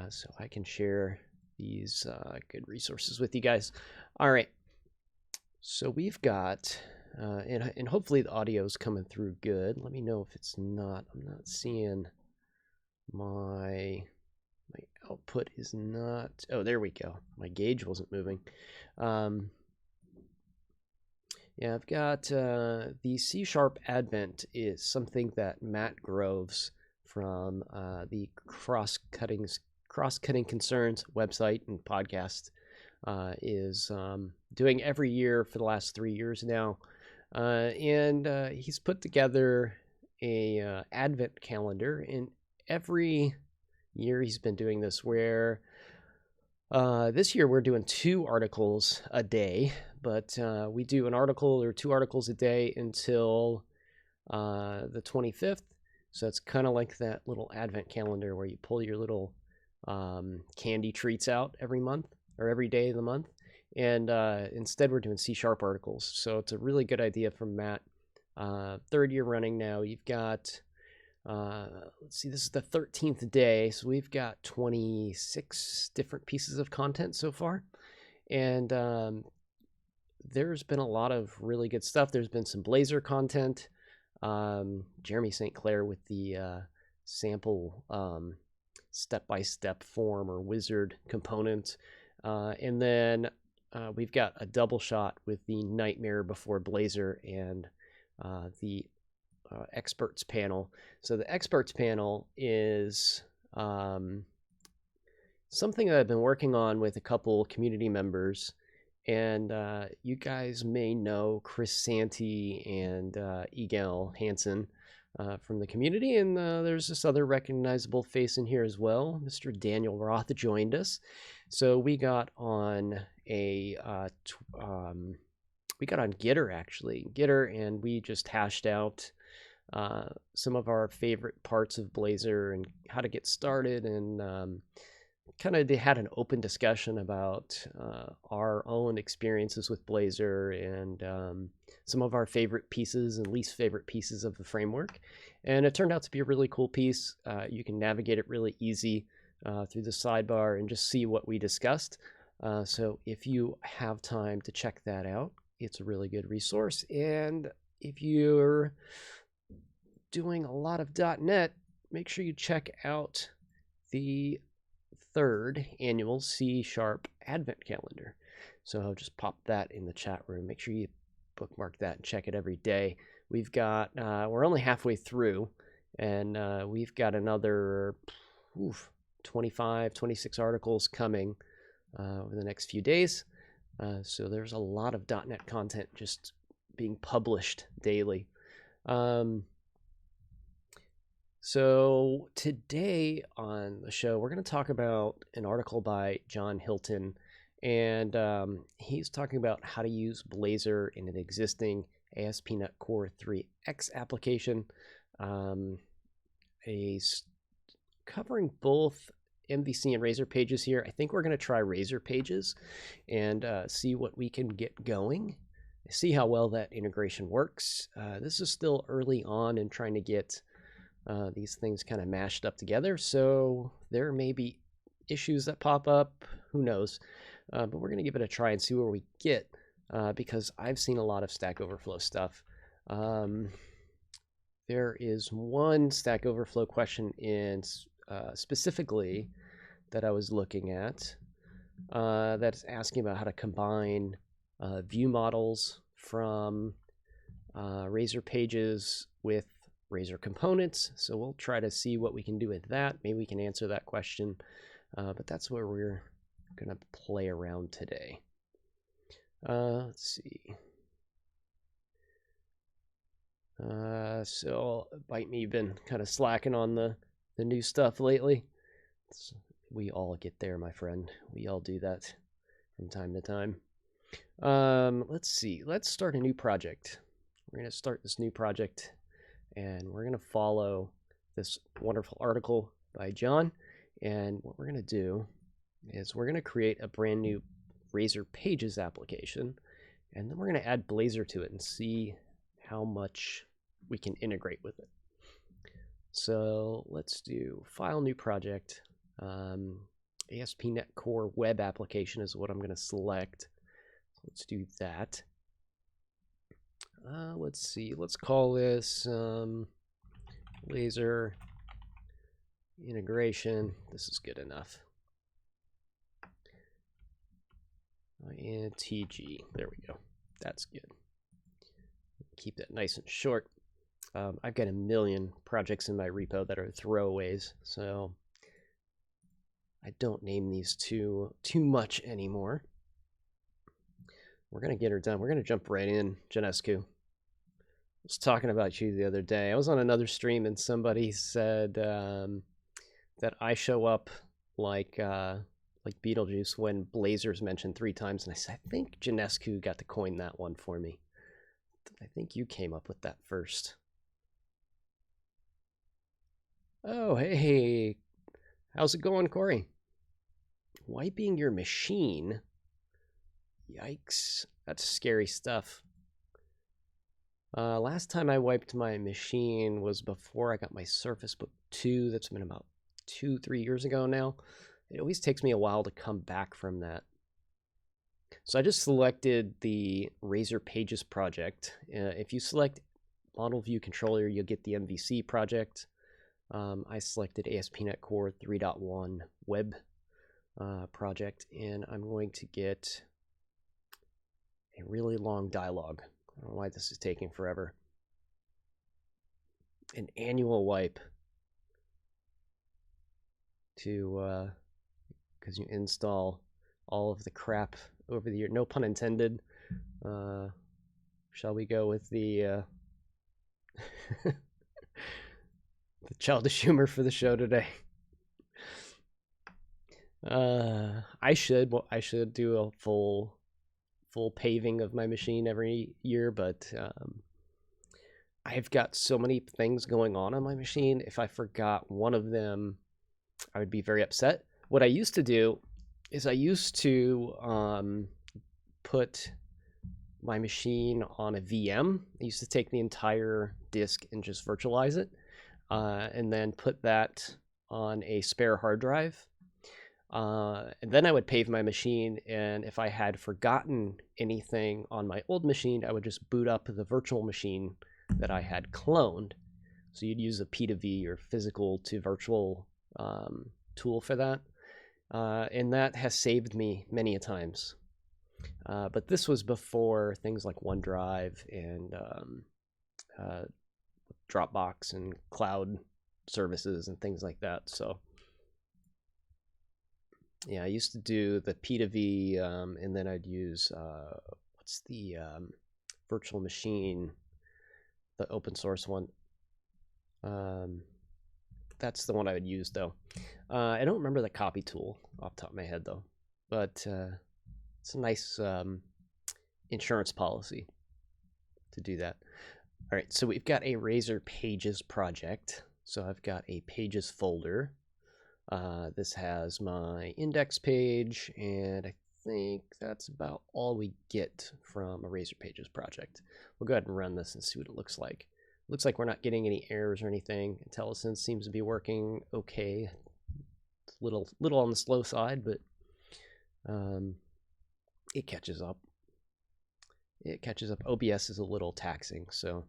so I can share these good resources with you guys. All right, so we've got, and hopefully the audio is coming through good. Let me know if it's not. I'm not seeing my output is not. Oh, there we go. My gauge wasn't moving. Yeah, I've got the C# Advent is something that Matt Groves from the Cross-Cutting Concerns website and podcast is doing every year for the last 3 years now. And he's put together a Advent calendar, and every year he's been doing this where this year we're doing 2 articles a day, but we do an article or 2 articles a day until the 25th. So it's kind of like that little Advent calendar where you pull your little candy treats out every month or every day of the month. And instead we're doing C# articles. So it's a really good idea from Matt. 3rd year running now. You've got, let's see, this is the 13th day. So we've got 26 different pieces of content so far. And there's been a lot of really good stuff. There's been some Blazor content. Jeremy St. Clair with the sample step-by-step form or wizard component. And then we've got a double shot with the Nightmare Before Blazor and the experts panel. So the experts panel is something that I've been working on with a couple community members. And you guys may know Chris Santee and Egil Hansen from the community. And there's this other recognizable face in here as well. Mr. Daniel Roth joined us. So we got on we got on Gitter, actually. Gitter, and we just hashed out some of our favorite parts of Blazor and how to get started, and kind of had an open discussion about our own experiences with Blazor and some of our favorite pieces and least favorite pieces of the framework. And it turned out to be a really cool piece. You can navigate it really easy through the sidebar and just see what we discussed. So if you have time to check that out, it's a really good resource. And if you're doing a lot of .NET, make sure you check out the 3rd annual C# Advent calendar. So I'll just pop that in the chat room. Make sure you bookmark that and check it every day. We've got, we're only halfway through, and we've got another 25, 26 articles coming over the next few days. So there's a lot of .NET content just being published daily. So today on the show, we're going to talk about an article by John Hilton, and he's talking about how to use Blazor in an existing ASP.NET Core 3X application, covering both MVC and Razor Pages here. I think we're going to try Razor Pages and see what we can get going, see how well that integration works. This is still early on in trying to get these things kind of mashed up together, so there may be issues that pop up, who knows, but we're going to give it a try and see where we get, because I've seen a lot of Stack Overflow stuff. There is one Stack Overflow question in specifically that I was looking at that's asking about how to combine view models from Razor Pages with Razor components. So we'll try to see what we can do with that. Maybe we can answer that question, but that's where we're going to play around today. Let's see. So Bite Me, been kind of slacking on the new stuff lately. We all get there, my friend. We all do that from time to time. Let's see. Let's start a new project. We're going to start this new project, and we're going to follow this wonderful article by John. And what we're going to do is we're going to create a brand new Razor Pages application, and then we're going to add Blazor to it and see how much we can integrate with it. So let's do File, New Project. ASP.NET Core web application is what I'm going to select. Let's do that. Let's see. Let's call this Blazor integration. This is good enough. And TG. There we go. That's good. Keep that nice and short. I've got a million projects in my repo that are throwaways, so I don't name these too much anymore. We're going to get her done. We're going to jump right in, Janescu. I was talking about you the other day. I was on another stream and somebody said that I show up like Beetlejuice when Blazor's mentioned 3 times, and I said, I think Janescu got to coin that one for me. I think you came up with that first. Oh, hey. How's it going, Corey? Wiping your machine? Yikes. That's scary stuff. Last time I wiped my machine was before I got my Surface Book 2. That's been about 2-3 years ago now. It always takes me a while to come back from that. So I just selected the Razor Pages project. If you select Model View Controller, you'll get the MVC project. I selected ASP.NET Core 3.1 Web project, and I'm going to get a really long dialogue. I don't know why this is taking forever. An annual wipe to, because you install all of the crap over the year. No pun intended. Shall we go with the the childish humor for the show today? I should do a full paving of my machine every year, but I've got so many things going on my machine. If I forgot one of them, I would be very upset. What I used to do is I used to put my machine on a VM. I used to take the entire disk and just virtualize it, and then put that on a spare hard drive. And then I would pave my machine, and if I had forgotten anything on my old machine, I would just boot up the virtual machine that I had cloned. So you'd use a P2V or physical to virtual tool for that. And that has saved me many a times. But this was before things like OneDrive and Dropbox and cloud services and things like that. So yeah, I used to do the P2V, and then I'd use, what's the virtual machine, the open source one. That's the one I would use, though. I don't remember the copy tool off the top of my head, though. But it's a nice insurance policy to do that. All right, so we've got a Razor Pages project. So I've got a Pages folder. This has my index page, and I think that's about all we get from a Razor Pages project. We'll go ahead and run this and see what it looks like. Looks like we're not getting any errors or anything. IntelliSense seems to be working okay. It's a little on the slow side, but it catches up. It catches up. OBS is a little taxing, so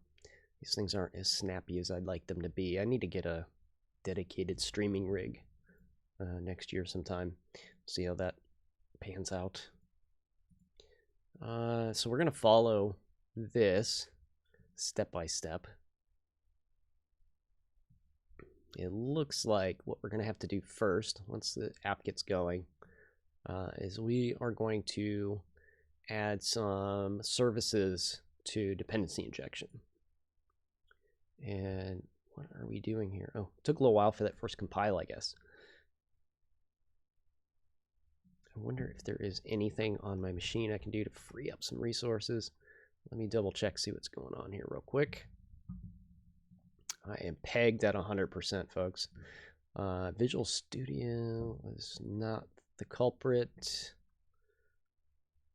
these things aren't as snappy as I'd like them to be. I need to get a dedicated streaming rig next year sometime. See how that pans out. So we're going to follow this step by step. It looks like what we're going to have to do first, once the app gets going, is we are going to add some services to dependency injection. And what are we doing here? Oh, it took a little while for that first compile, I guess. I wonder if there is anything on my machine I can do to free up some resources. Let me double check, see what's going on here real quick. I am pegged at 100%, folks. Visual Studio is not the culprit.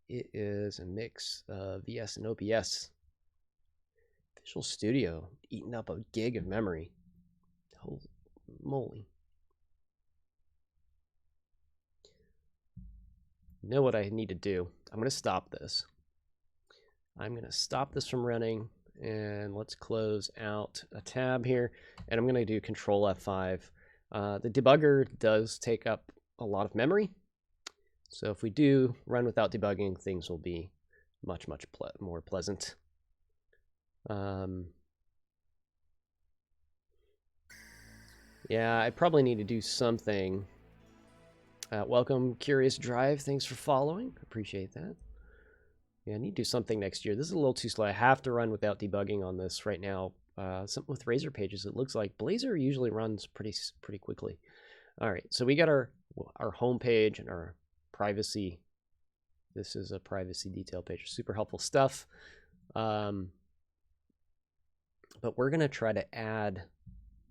It is a mix of VS and OBS. Visual Studio eating up a gig of memory. Holy moly. know what I need to do. I'm going to stop this. I'm going to stop this from running, and let's close out a tab here, and I'm going to do Control F5. The debugger does take up a lot of memory, so if we do run without debugging, things will be much more pleasant. Yeah, I probably need to do something. Welcome, Curious Drive. Thanks for following. Appreciate that. Yeah, I need to do something next year. This is a little too slow. I have to run without debugging on this right now. Something with Razor pages. It looks like Blazor usually runs pretty quickly. All right, so we got our home page and our privacy. This is a privacy detail page. Super helpful stuff. But we're gonna try to add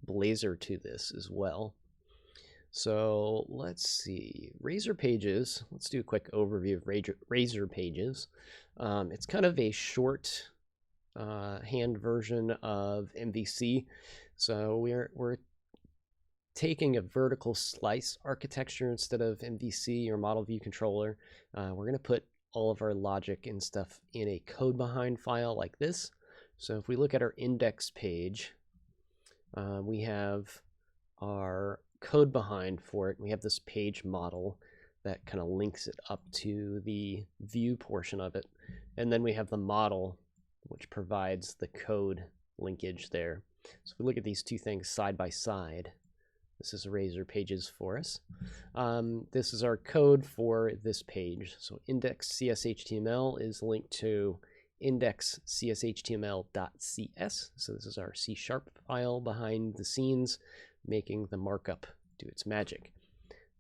Blazor to this as well. So let's see, Razor pages. Let's do a quick overview of Razor pages. It's kind of a short hand version of MVC. So we're taking a vertical slice architecture instead of MVC or model view controller. We're going to put all of our logic and stuff in a code behind file like this. So if we look at our index page, we have our code behind for it. We have this page model that kind of links it up to the view portion of it. And then we have the model, which provides the code linkage there. So if we look at these two things side by side, this is Razor pages for us. This is our code for this page. So index.cshtml is linked to index.cshtml.cs. So this is our C# file behind the scenes, making the markup do its magic.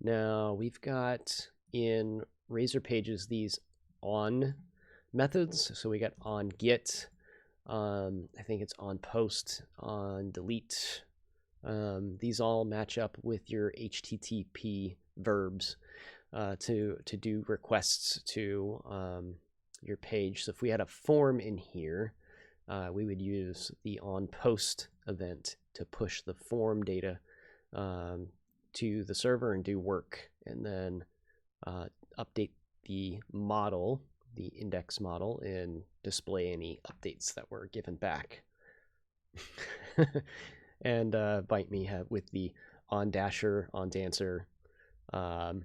Now we've got in Razor pages these on methods. So we got on get, I think it's on post, on delete. These all match up with your HTTP verbs to do requests to your page. So if we had a form in here, we would use the on post event to push the form data to the server and do work, and then update the model, the index model, and display any updates that were given back. And bite me with the on dasher, on dancer, the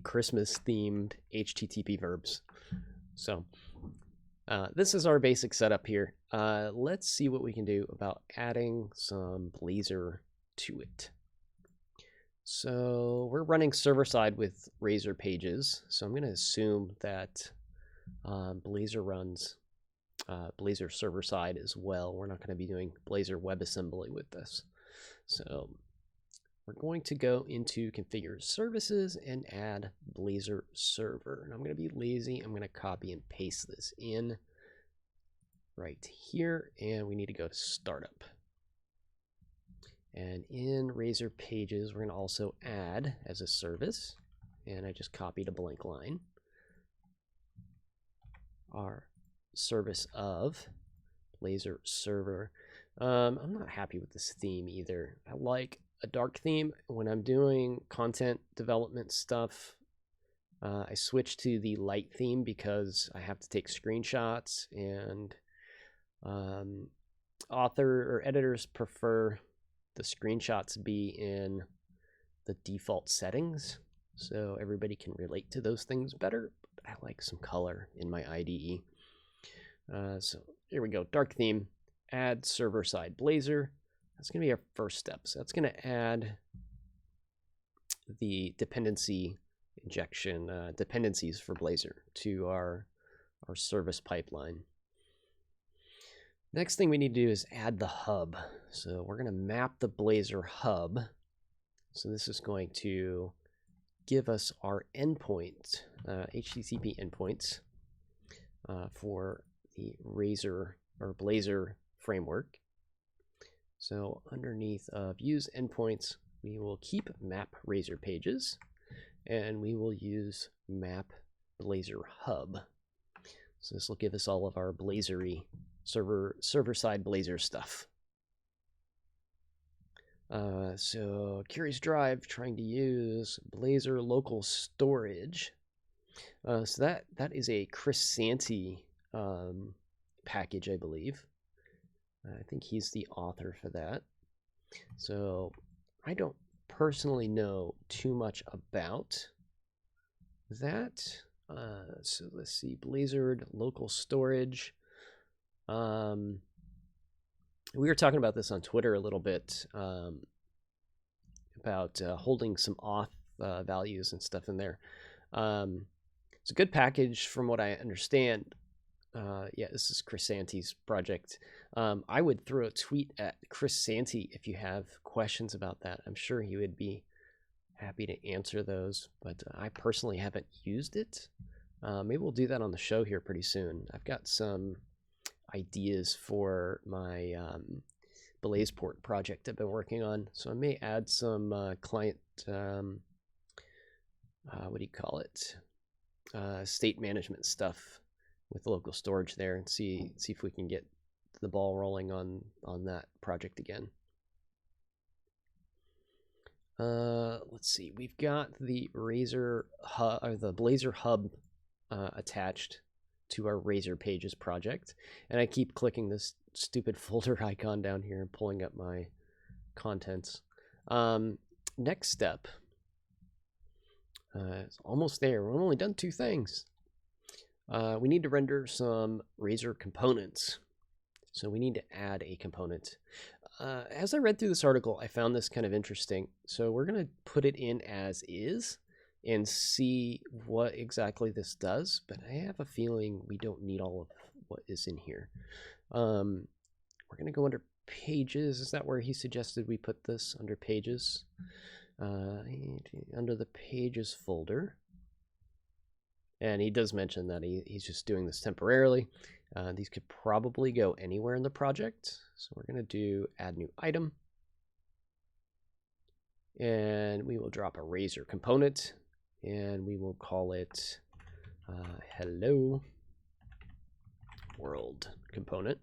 Christmas themed HTTP verbs. So this is our basic setup here. Let's see what we can do about adding some Blazor to it. So we're running server side with Razor pages. So I'm going to assume that Blazor runs Blazor server side as well. We're not going to be doing Blazor WebAssembly with this. So we're going to go into configure services and add Blazor server. And I'm going to be lazy. I'm going to copy and paste this in right here. And we need to go to startup. And in Razor pages, we're going to also add as a service. And I just copied a blank line. Our service of Blazor server. I'm not happy with this theme either. I like a dark theme. When I'm doing content development stuff, I switch to the light theme because I have to take screenshots, and author or editors prefer the screenshots be in the default settings so everybody can relate to those things better. But I like some color in my IDE. So here we go, dark theme, add server-side Blazor. That's going to be our first step. So that's going to add the dependency injection, dependencies for Blazor to our service pipeline. Next thing we need to do is add the hub. So we're going to map the Blazor hub. So this is going to give us our endpoint, HTTP endpoints for the Razor or Blazor framework. So underneath of use endpoints, we will keep map Razor pages, and we will use map Blazor hub. So this will give us all of our Blazor-y server-side Blazor stuff. So Curious Drive trying to use Blazor local storage. So that is a Chris Santee package, I believe. I think he's the author for that. So I don't personally know too much about that. So let's see, Blazor local storage. We were talking about this on Twitter a little bit, about holding some auth values and stuff in there. It's a good package from what I understand. Yeah, this is Chris Santee's project. I would throw a tweet at Chris Santee if you have questions about that. I'm sure he would be happy to answer those, but I personally haven't used it. Maybe we'll do that on the show here pretty soon. I've got some ideas for my Blazport project I've been working on, so I may add some client, what do you call it, state management stuff with local storage there, and see if we can get the ball rolling on that project again. Let's see. We've got the Blazor Hub attached to our Razor Pages project, and I keep clicking this stupid folder icon down here and pulling up my contents. Next step. It's almost there. We've only done 2 things. We need to render some Razor components. So we need to add a component. As I read through this article, I found this kind of interesting. So we're going to put it in as is and see what exactly this does. But I have a feeling we don't need all of what is in here. We're going to go under Pages. Is that where he suggested we put this? Under Pages? Under the Pages folder. And he does mention that he's just doing this temporarily. These could probably go anywhere in the project. So we're going to do add new item. And we will drop a Razor component. And we will call it hello world component.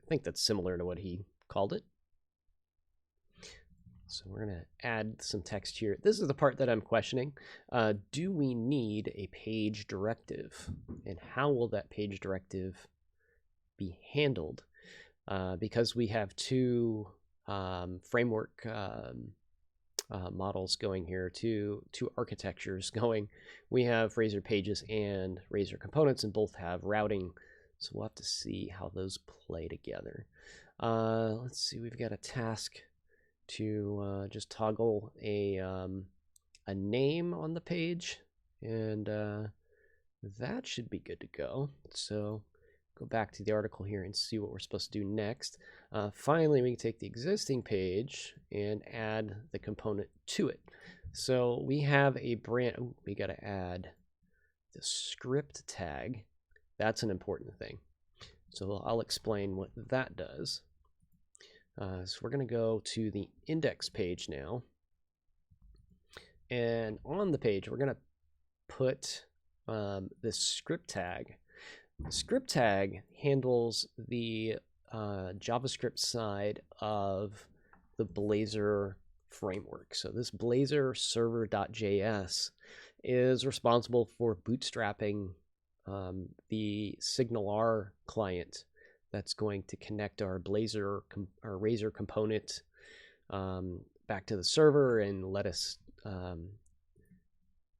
I think that's similar to what he called it. So we're going to add some text here. This is the part that I'm questioning. Do we need a page directive? And how will that page directive be handled? Because we have 2 framework models going here, two architectures going. We have Razor Pages and Razor Components, and both have routing. So we'll have to see how those play together. Let's see, we've got a task to just toggle a name on the page, and that should be good to go. So go back to the article here and see what we're supposed to do next. Finally, we can take the existing page and add the component to it. So we have a brand. We got to add the script tag. That's an important thing. So I'll explain what that does. So we're going to go to the index page now. And on the page, we're going to put this script tag. The script tag handles the JavaScript side of the Blazor framework. So this Blazor server.js is responsible for bootstrapping the SignalR client that's going to connect our Razor component back to the server and let us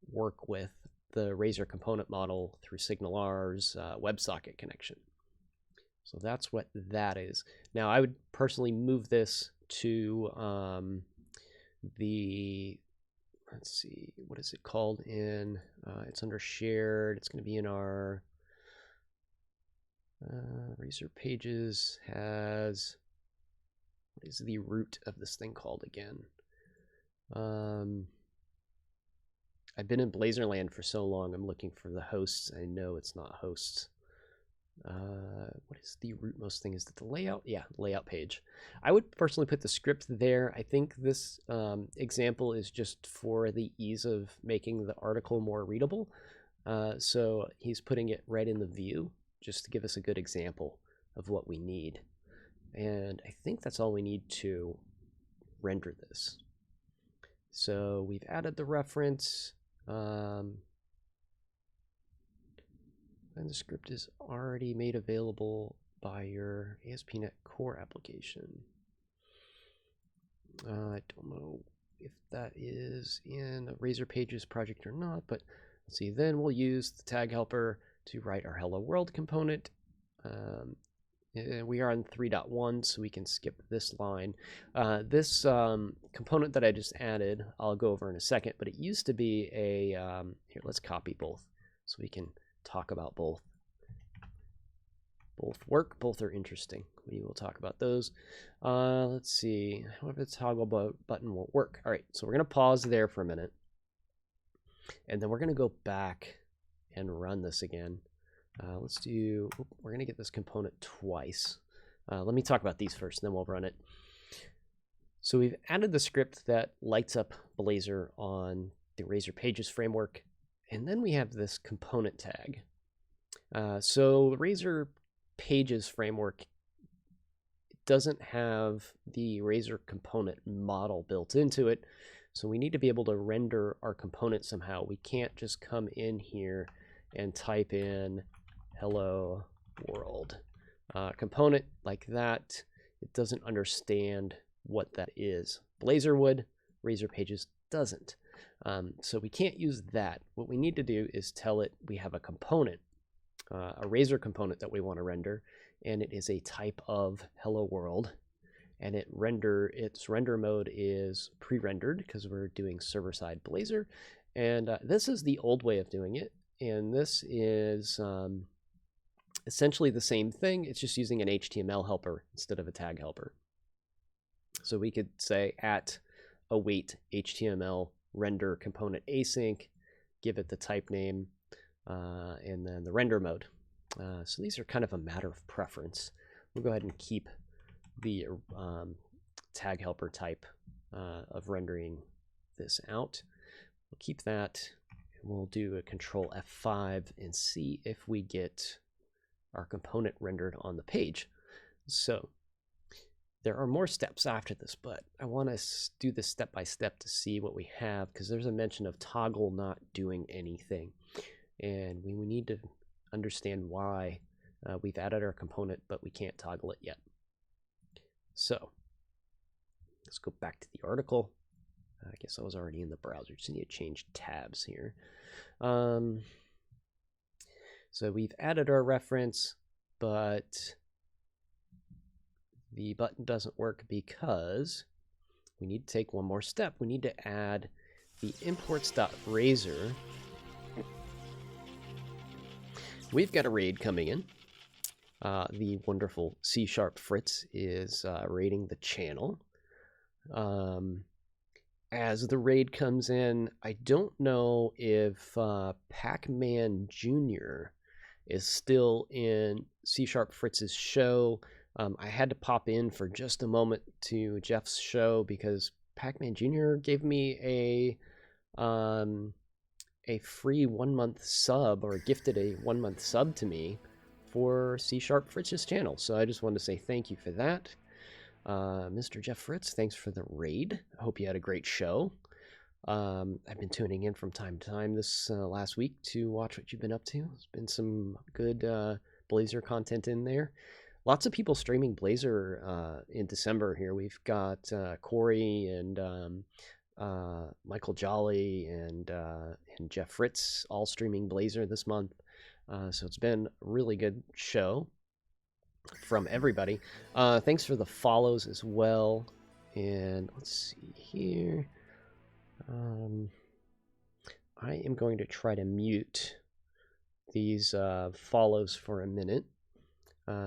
work with the Razor component model through SignalR's WebSocket connection. So that's what that is. Now I would personally move this to the, let's see, what is it called in, it's under shared, it's going to be in our Razor Pages has, what is the root of this thing called again? I've been in Blazorland for so long, I'm looking for the hosts. I know it's not hosts. What is the rootmost thing? Is it the layout? Yeah, layout page. I would personally put the script there. I think this example is just for the ease of making the article more readable. So he's putting it right in the view just to give us a good example of what we need. And I think that's all we need to render this. So we've added the reference, and the script is already made available by your ASP.NET Core application. I don't know if that is in a Razor Pages project or not, but let's see. Then we'll use the tag helper to write our Hello World component. We are on 3.1, so we can skip this line. This component that I just added, I'll go over in a second, but it used to be a, here, let's copy both so we can talk about both. Both work, both are interesting. We will talk about those. Let's see, what if the toggle button won't work? All right, so we're gonna pause there for a minute, and then we're gonna go back and run this again. Let's do, we're gonna get this component twice. Let me talk about these first, and then we'll run it. So we've added the script that lights up Blazor on the Razor Pages framework, and then we have this component tag. So the Razor Pages framework doesn't have the Razor component model built into it, so we need to be able to render our component somehow. We can't just come in here and type in hello world component like that. It doesn't understand what that is. Blazor would, Razor Pages doesn't. So we can't use that. What we need to do is tell it we have a component, a Razor component that we want to render, and it is a type of hello world, and its render mode is pre-rendered because we're doing server-side Blazor, and this is the old way of doing it, and this is essentially the same thing. It's just using an HTML helper instead of a tag helper. So we could say at await HTML render component async, give it the type name, and then the render mode. So these are kind of a matter of preference. We'll go ahead and keep the tag helper type of rendering this out. We'll keep that, and we'll do a Control F5 and see if we get our component rendered on the page. So there are more steps after this, but I want to do this step by step to see what we have, because there's a mention of toggle not doing anything. And we need to understand why we've added our component, but we can't toggle it yet. So let's go back to the article. I guess I was already in the browser. Just need to change tabs here. So we've added our reference, but the button doesn't work because we need to take one more step. We need to add the imports.razor. We've got a raid coming in. The wonderful C# Fritz is raiding the channel. As the raid comes in, I don't know if Pac-Man Jr. is still in C# Fritz's show. I had to pop in for just a moment to Jeff's show because Pac-Man Jr. gave me a free 1-month sub, or gifted a 1-month sub to me for C# Fritz's channel. So I just wanted to say thank you for that. Mr. Jeff Fritz, thanks for the raid. I hope you had a great show. I've been tuning in from time to time this last week to watch what you've been up to. There's been some good Blazor content in there. Lots of people streaming Blazor in December here. We've got Corey and Michael Jolly and Jeff Fritz all streaming Blazor this month. So it's been a really good show from everybody. Thanks for the follows as well. And let's see here. I am going to try to mute these follows for a minute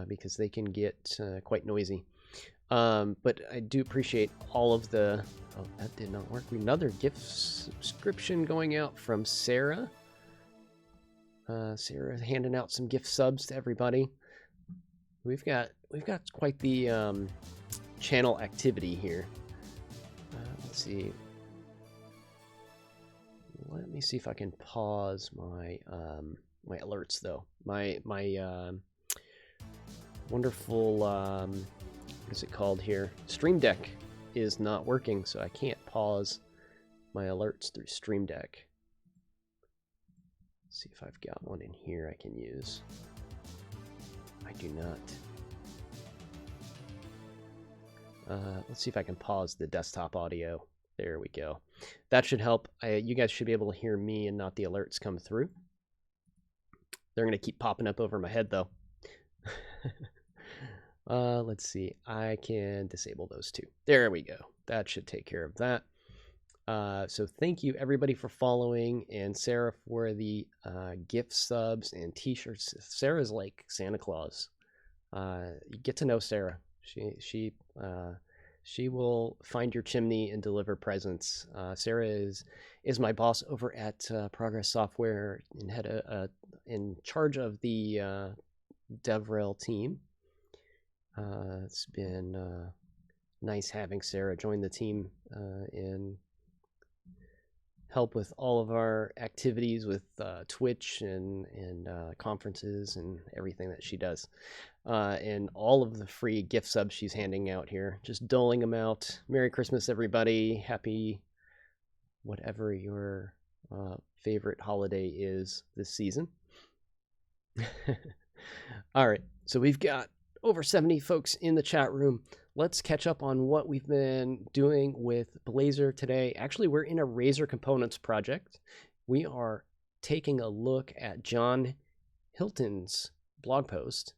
because they can get quite noisy. But I do appreciate all of the... Oh, that did not work. Another gift subscription going out from Sarah. Sarah handing out some gift subs to everybody. We've got quite the channel activity here. Let's see. Let me see if I can pause my my alerts though. My wonderful what is it called here? Stream Deck is not working, so I can't pause my alerts through Stream Deck. Let's see if I've got one in here I can use. I do not. Let's see if I can pause the desktop audio. There we go. That should help. You guys should be able to hear me and not the alerts come through. They're going to keep popping up over my head, though. Let's see. I can disable those two. There we go. That should take care of that. So thank you, everybody, for following, and Sarah for the gift subs and t-shirts. Sarah's like Santa Claus. You get to know Sarah. She will find your chimney and deliver presents. Sarah is my boss over at Progress Software and in charge of the DevRel team. It's been nice having Sarah join the team and help with all of our activities with Twitch and conferences and everything that she does. And all of the free gift subs she's handing out here, just doling them out. Merry Christmas, everybody. Happy whatever your favorite holiday is this season. All right, so we've got over 70 folks in the chat room. Let's catch up on what we've been doing with Blazor today. Actually, we're in a Razor Components project. We are taking a look at John Hilton's blog post.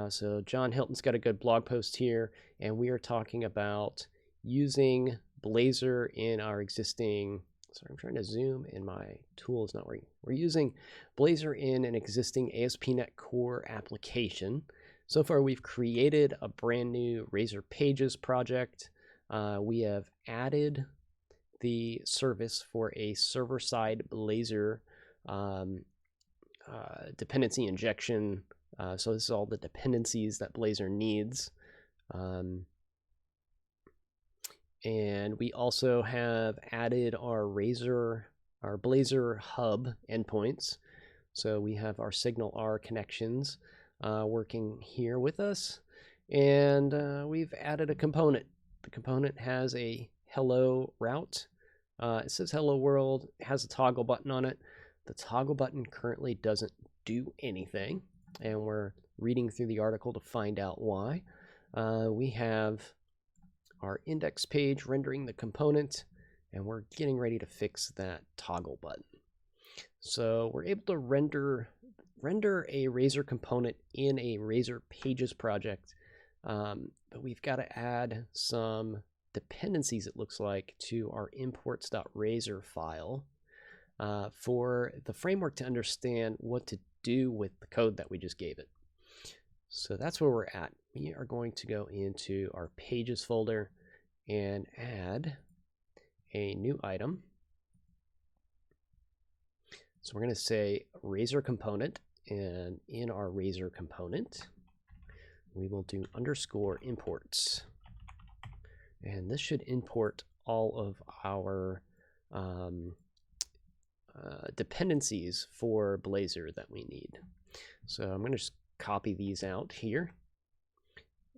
So John Hilton's got a good blog post here, and we are talking about using Blazor in our existing... Sorry, I'm trying to zoom, and my tool is not working. We're using Blazor in an existing ASP.NET Core application. So far, we've created a brand new Razor Pages project. We have added the service for a server-side Blazor dependency injection. So this is all the dependencies that Blazor needs. And we also have added our Blazor hub endpoints. So we have our SignalR connections working here with us, and we've added a component. The component has a hello route. It says hello world, it has a toggle button on it. The toggle button currently doesn't do anything, and we're reading through the article to find out why. We have our index page rendering the component, and we're getting ready to fix that toggle button. So we're able to render a Razor component in a Razor Pages project, but we've got to add some dependencies, it looks like, to our imports.razor file for the framework to understand what to do with the code that we just gave it. So that's where we're at. We are going to go into our Pages folder and add a new item. So we're going to say Razor component, and in our Razor component, we will do underscore imports. And this should import all of our dependencies for Blazor that we need. So I'm going to just copy these out here,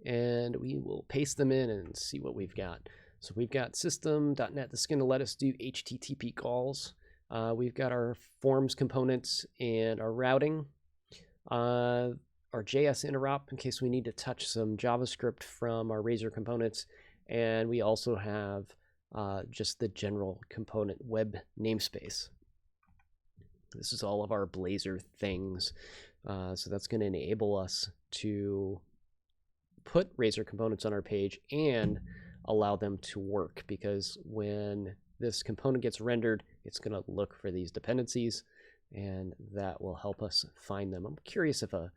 and we will paste them in and see what we've got. So we've got system.NET that's going to let us do HTTP calls. We've got our forms components and our routing, our JS interop in case we need to touch some JavaScript from our Razor components, and we also have just the general component web namespace. This is all of our Blazor things. So that's going to enable us to put Razor components on our page and allow them to work, because when this component gets rendered, it's going to look for these dependencies, and that will help us find them. I'm curious if oh,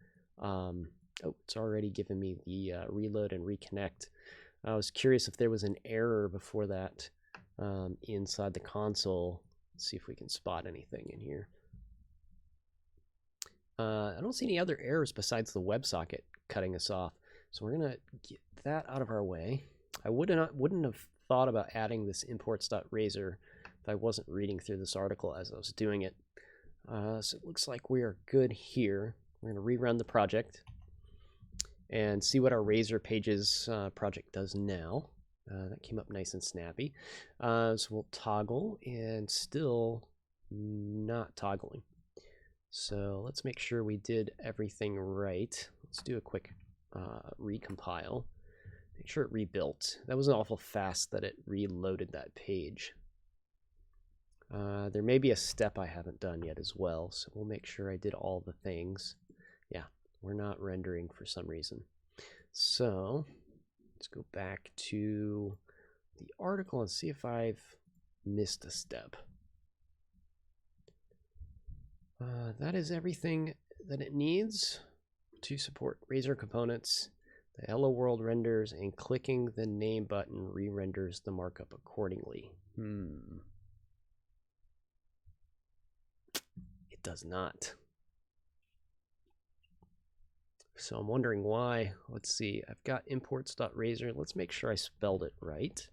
it's already given me the reload and reconnect. I was curious if there was an error before that inside the console. Let's see if we can spot anything in here. I don't see any other errors besides the WebSocket cutting us off. So we're going to get that out of our way. I wouldn't have thought about adding this imports.razor if I wasn't reading through this article as I was doing it. So it looks like we are good here. We're going to rerun the project and see what our Razor Pages project does now. That came up nice and snappy. So we'll toggle, and still not toggling. So let's make sure we did everything right. Let's do a quick recompile. Make sure it rebuilt. That was awful fast that it reloaded that page. There may be a step I haven't done yet as well, so we'll make sure I did all the things. Yeah, we're not rendering for some reason. So let's go back to the article and see if I've missed a step. That is everything that it needs to support Blazor components. The Hello World renders, and clicking the name button re-renders the markup accordingly. It does not. So I'm wondering why. Let's see. I've got imports.razor. Let's make sure I spelled it right.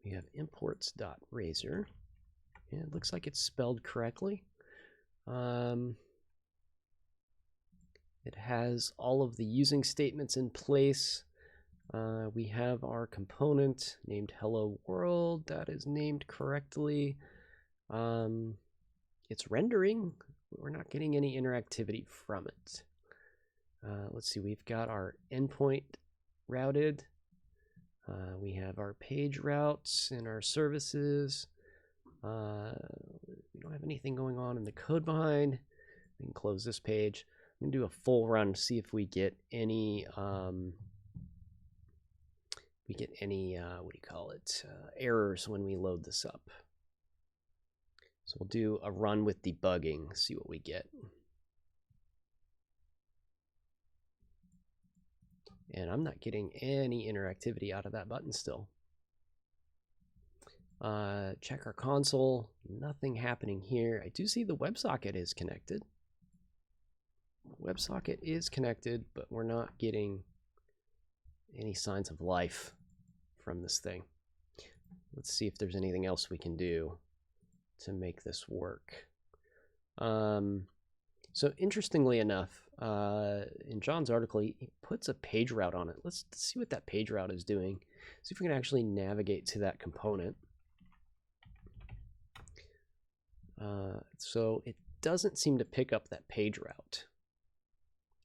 We have imports.razor. Yeah, it looks like it's spelled correctly. It has all of the using statements in place. We have our component named Hello World. That is named correctly. It's rendering. We're not getting any interactivity from it. Let's see. We've got our endpoint routed. We have our page routes and our services. We don't have anything going on in the code behind. We can close this page. I'm gonna do a full run to see if we get any what do you call it, errors when we load this up. So we'll do a run with debugging, see what we get. And I'm not getting any interactivity out of that button still. Check our console, nothing happening here. I do see the WebSocket is connected. WebSocket is connected, but we're not getting any signs of life from this thing. Let's see if there's anything else we can do to make this work. So interestingly enough, in John's article, he puts a page route on it. Let's see what that page route is doing. See if we can actually navigate to that component. So it doesn't seem to pick up that page route.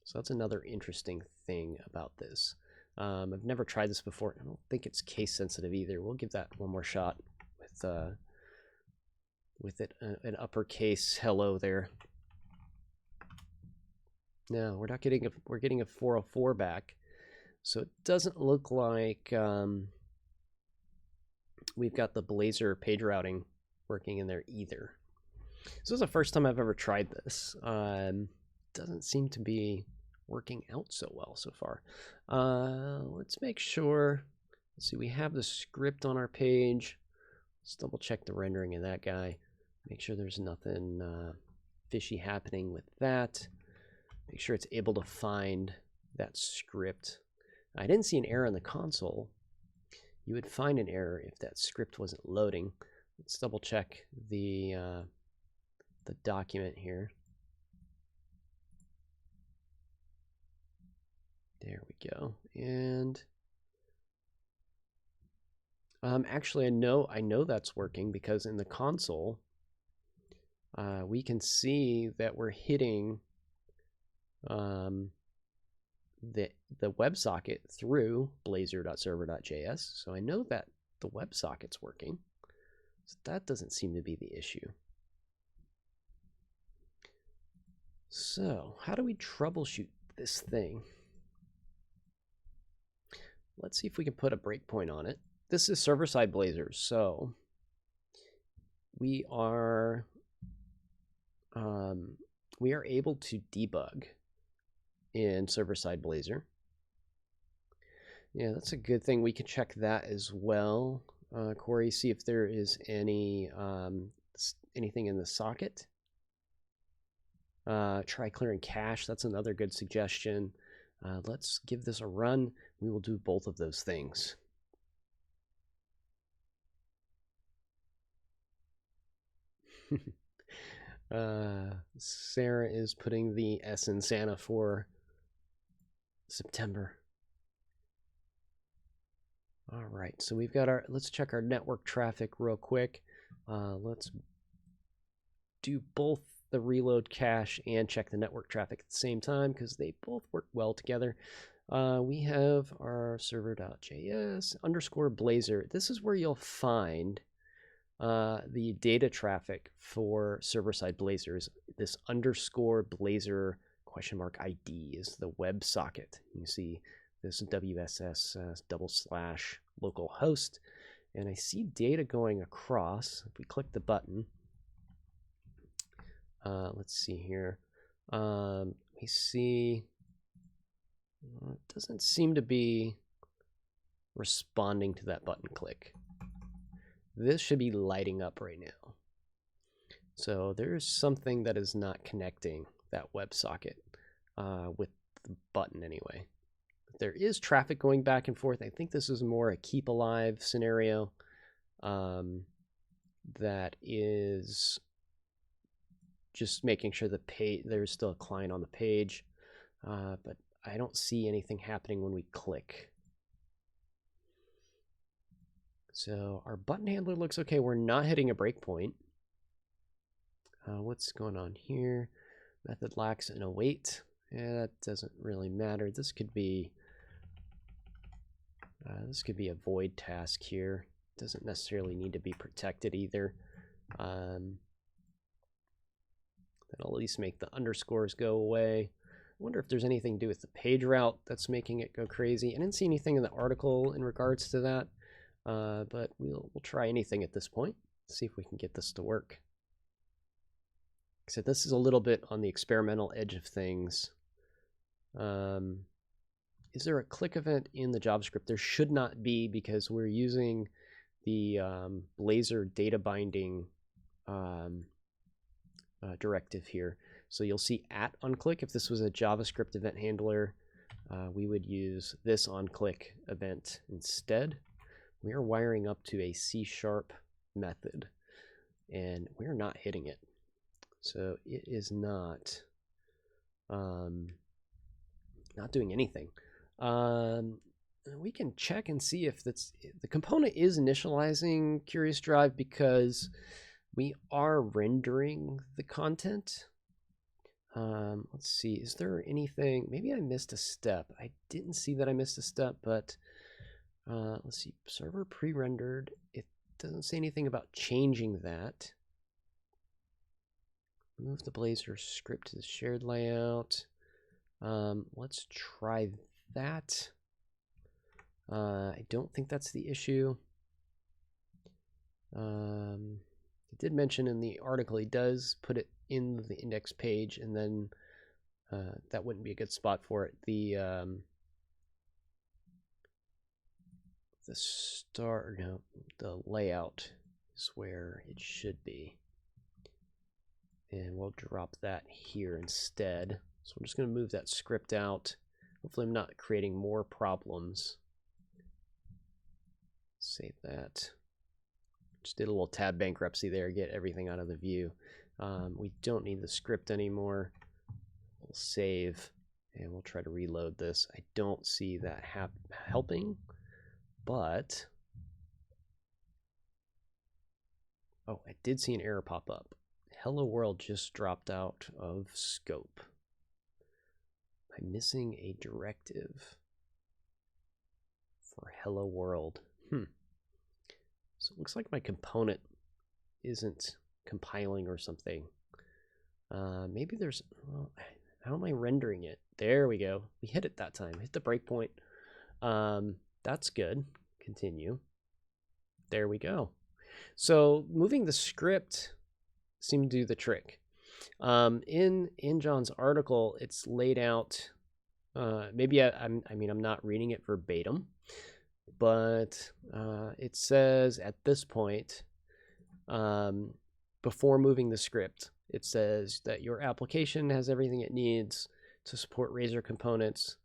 So that's another interesting thing about this. I've never tried this before. I don't think it's case sensitive either. We'll give that one more shot with it an uppercase hello there. No, we're not getting we're getting a 404 back. So it doesn't look like we've got the Blazor page routing working in there either. This is the first time I've ever tried this. Doesn't seem to be working out so well so far. Let's make sure. Let's see, we have the script on our page. Let's double check the rendering of that guy. Make sure there's nothing fishy happening with that. Make sure it's able to find that script. I didn't see an error in the console. You would find an error if that script wasn't loading. Let's double check the document here. There we go. And actually, I know that's working because in the console, we can see that we're hitting the WebSocket through blazor.server.js. So I know that the WebSocket's working. So that doesn't seem to be the issue. So how do we troubleshoot this thing? Let's see if we can put a breakpoint on it. This is server-side Blazor, so we are able to debug in server-side Blazor. Yeah, that's a good thing. We can check that as well. Corey, see if there is any anything in the socket. Try clearing cache. That's another good suggestion. Let's give this a run. We will do both of those things. Sarah is putting the S in Santa for September. All right, so we've got let's check our network traffic real quick. Let's do both the reload cache and check the network traffic at the same time because they both work well together. We have our server.js _ Blazor. This is where you'll find the data traffic for server-side Blazors. This _Blazor $ID is the web socket. You see this WSS / localhost, and I see data going across. If we click the button, let's see here. We see it doesn't seem to be responding to that button click. This should be lighting up right now. So there's something that is not connecting that WebSocket with the button anyway. There is traffic going back and forth. I think this is more a keep alive scenario that is just making sure the page, there's still a client on the page, but I don't see anything happening when we click. So our button handler looks okay. We're not hitting a breakpoint. What's going on here? Method lacks an await. Yeah, that doesn't really matter. This could be a void task here. Doesn't necessarily need to be protected either. That'll at least make the underscores go away. I wonder if there's anything to do with the page route that's making it go crazy. I didn't see anything in the article in regards to that, but we'll try anything at this point. See if we can get this to work. So this is a little bit on the experimental edge of things. Is there a click event in the JavaScript? There should not be, because we're using the Blazor data binding directive here. So you'll see @onClick. If this was a JavaScript event handler, we would use this onClick event instead. We are wiring up to a C# method, and we're not hitting it. So it is not doing anything. We can check and see if the component is initializing Curious Drive, because we are rendering the content. Let's see, is there anything? Maybe I missed a step. I didn't see that I missed a step, but let's see, server pre-rendered. It doesn't say anything about changing that. Move the Blazor script to the shared layout. Let's try that. I don't think that's the issue. He did mention in the article he does put it in the index page, and then that wouldn't be a good spot for it. The layout is where it should be, and we'll drop that here instead. So I'm just going to move that script out. Hopefully I'm not creating more problems. Save that. Just did a little tab bankruptcy there, get everything out of the view. We don't need the script anymore. We'll save, and we'll try to reload this. I don't see that helping, but oh, I did see an error pop up. Hello World just dropped out of scope. I'm missing a directive for Hello World. So it looks like my component isn't compiling or something. Maybe there's, well, how am I rendering it? There we go. We hit it that time. Hit the breakpoint. That's good. Continue. There we go. So moving the script seemed to do the trick. In John's article, it's laid out. Maybe I'm not reading it verbatim, but it says at this point, before moving the script, it says that your application has everything it needs to support Razor components,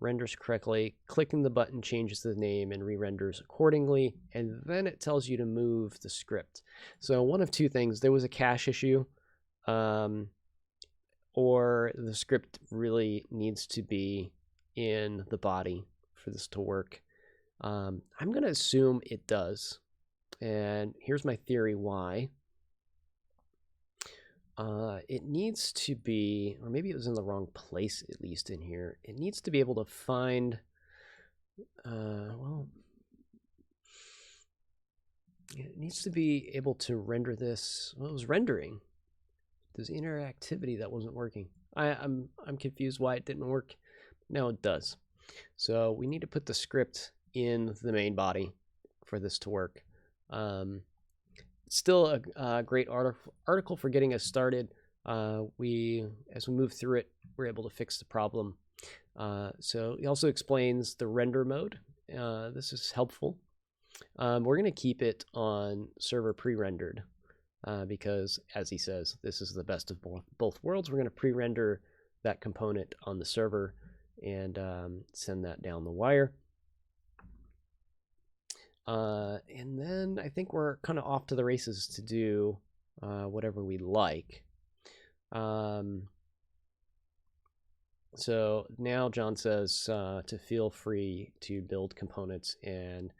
renders correctly, clicking the button changes the name and re-renders accordingly, and then it tells you to move the script. So one of two things: there was a cache issue, or the script really needs to be in the body for this to work. I'm going to assume it does. And here's my theory why. It needs to be, or maybe it was in the wrong place, at least in here. It needs to be able to find, well, it needs to be able to render this. Well, it was rendering. There's interactivity that wasn't working. I'm confused why it didn't work. Now it does. So we need to put the script in the main body for this to work. Still a great article for getting us started. As we move through it, we're able to fix the problem. So he also explains the render mode. This is helpful. We're going to keep it on server pre-rendered because, as he says, this is the best of both worlds. We're going to pre-render that component on the server and send that down the wire. And then I think we're kind of off to the races to do whatever we like. So now John says to feel free to build components and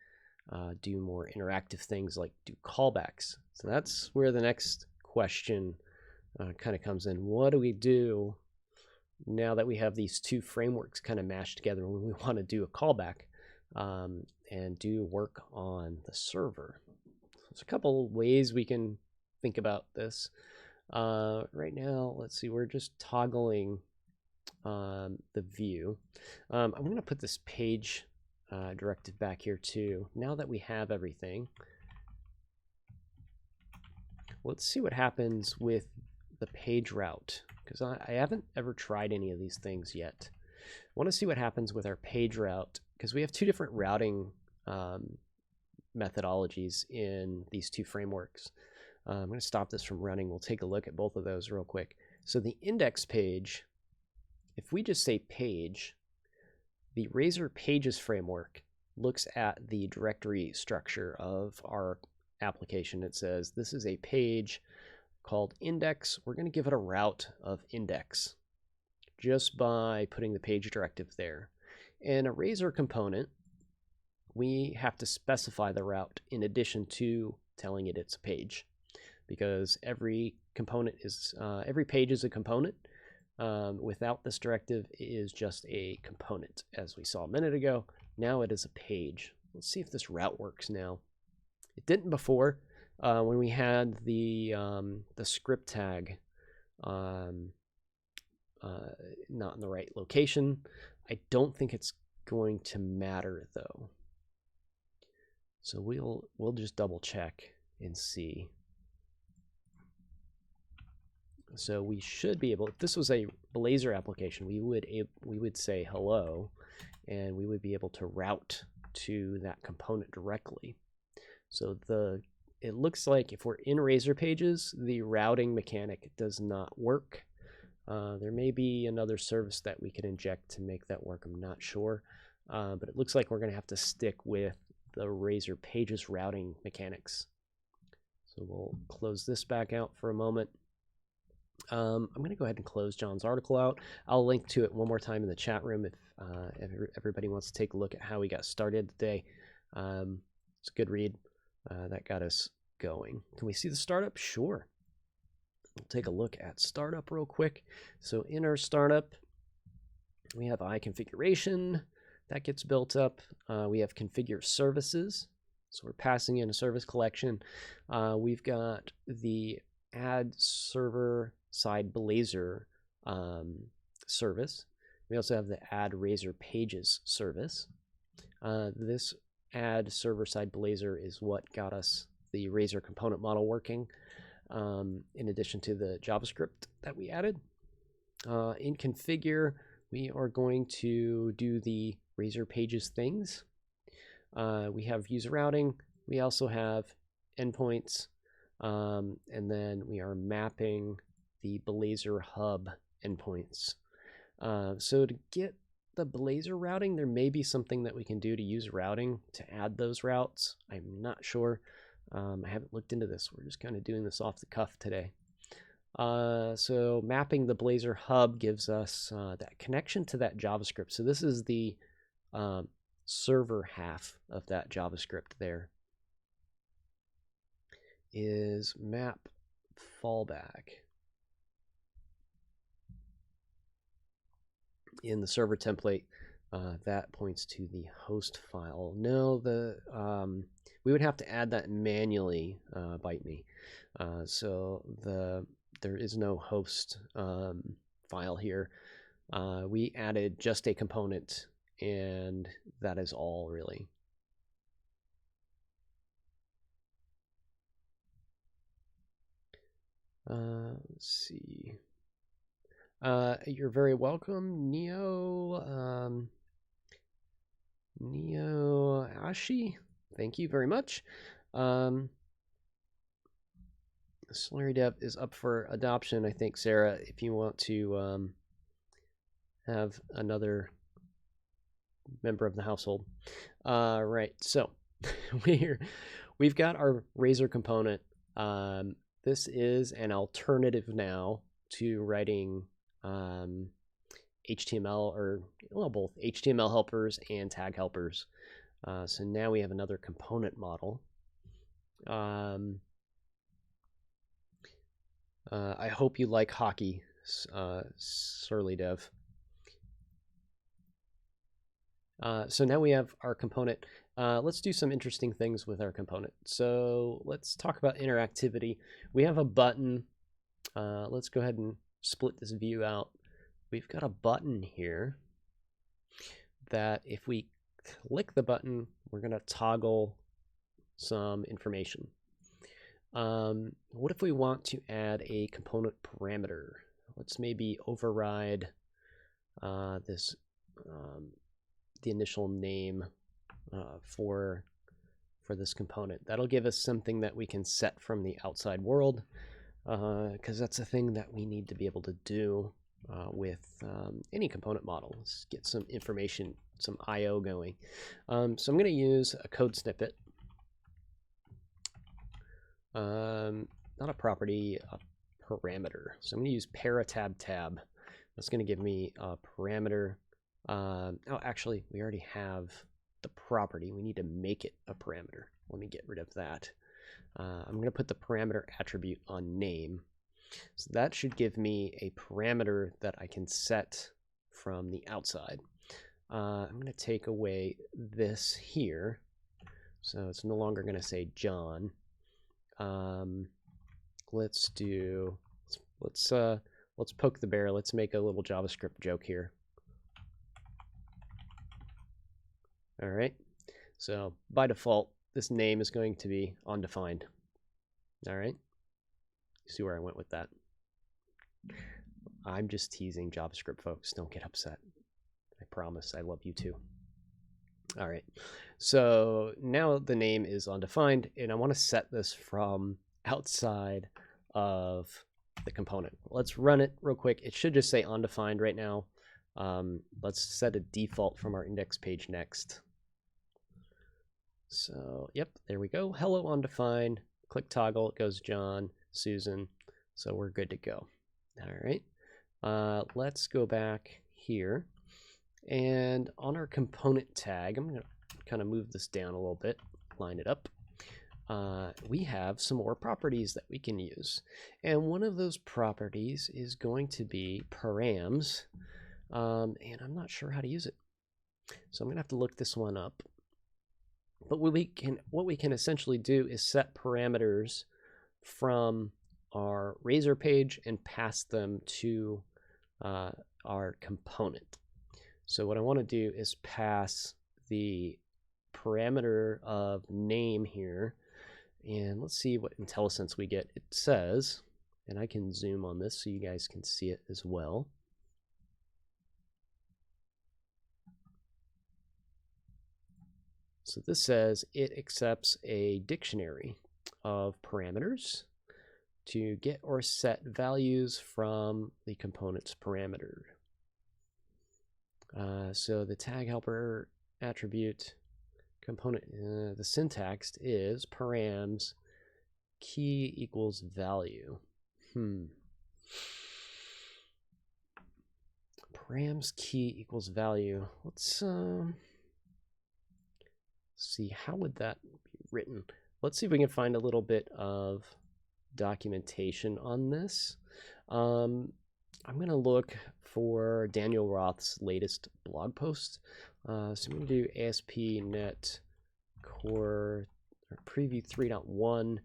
do more interactive things like do callbacks. So that's where the next question kind of comes in. What do we do now that we have these two frameworks kind of mashed together when we want to do a callback and do work on the server? There's a couple ways we can think about this. Right now, let's see, we're just toggling the view. I'm going to put this page directive back here too. Now that we have everything, let's see what happens with the page route, because I haven't ever tried any of these things yet. I want to see what happens with our page route, because we have two different routing methodologies in these two frameworks. I'm going to stop this from running. We'll take a look at both of those real quick. So the index page, if we just say page, the Blazor Pages framework looks at the directory structure of our application. It says this is a page called index. We're going to give it a route of index just by putting the page directive there. In a Blazor component, we have to specify the route in addition to telling it it's a page, because every component is every page is a component. Without this directive, it is just a component, as we saw a minute ago. Now it is a page. Let's see if this route works now. It didn't before when we had the script tag not in the right location. I don't think it's going to matter though. So we'll just double check and see. So we should be able, if this was a Blazor application, we would say hello, and we would be able to route to that component directly. So it looks like if we're in Blazor Pages, the routing mechanic does not work. There may be another service that we could inject to make that work. I'm not sure, but it looks like we're going to have to stick with the Blazor Pages routing mechanics. So we'll close this back out for a moment. I'm going to go ahead and close John's article out. I'll link to it one more time in the chat room if everybody wants to take a look at how we got started today. It's a good read. That got us going. Can we see the startup? Sure. We'll take a look at startup real quick. So in our startup, we have iConfiguration. That gets built up. We have configure services. So we're passing in a service collection. We've got the add server side Blazor service. We also have the add Blazor Pages service. This add server side Blazor is what got us the Blazor component model working, in addition to the JavaScript that we added. In configure, we are going to do the Blazor Pages things. We have user routing. We also have endpoints. And then we are mapping the Blazor hub endpoints. So to get the Blazor routing, there may be something that we can do to use routing to add those routes. I'm not sure. I haven't looked into this. We're just kind of doing this off the cuff today. So mapping the Blazor hub gives us that connection to that JavaScript. So this is the server half of that JavaScript there is map fallback. In the server template, that points to the host file. No, we would have to add that manually, bite me. So there is no host file here. We added just a component, and that is all really. Let's see. You're very welcome, Neo Ashi. Thank you very much. Slurry Dev is up for adoption, I think, Sarah, if you want to have another member of the household. Right, so we've got our Razor component. This is an alternative now to writing HTML, or well, both HTML helpers and tag helpers. So now we have another component model. I hope you like hockey, Surly Dev. So now we have our component. Let's do some interesting things with our component. So let's talk about interactivity. We have a button. Let's go ahead and split this view out. We've got a button here that if we click the button, we're going to toggle some information. What if we want to add a component parameter? Let's maybe override this the initial name for this component. That'll give us something that we can set from the outside world, because that's a thing that we need to be able to do with any component model. Let's get some information, some I/O going. So I'm going to use a code snippet. Not a property, a parameter. So I'm going to use paratab tab. That's going to give me a parameter. Oh, actually, we already have the property. We need to make it a parameter. Let me get rid of that. I'm going to put the parameter attribute on name. So that should give me a parameter that I can set from the outside. I'm going to take away this here. So it's no longer going to say John. Let's poke the bear. Let's make a little JavaScript joke here. All right. So by default, this name is going to be undefined. All right. See where I went with that? I'm just teasing JavaScript folks. Don't get upset. I promise I love you too. All right. So now the name is undefined, and I want to set this from outside of the component. Let's run it real quick. It should just say undefined right now. Let's set a default from our index page next. So, yep, there we go. Hello undefined. Click toggle. It goes John, Susan. So we're good to go. All right. Let's go back here. And on our component tag, I'm going to kind of move this down a little bit, line it up. We have some more properties that we can use. And one of those properties is going to be params. And I'm not sure how to use it. So I'm going to have to look this one up. But what we can essentially do is set parameters from our Razor page and pass them to our component. So what I want to do is pass the parameter of name here, and let's see what IntelliSense we get. It says, and I can zoom on this so you guys can see it as well. So this says it accepts a dictionary of parameters to get or set values from the component's parameter. So the tag helper attribute component, the syntax is params key equals value. Params key equals value. Let's see, how would that be written? Let's see if we can find a little bit of documentation on this. I'm going to look for Daniel Roth's latest blog post. So I'm going to do ASP.NET Core Preview 3.1.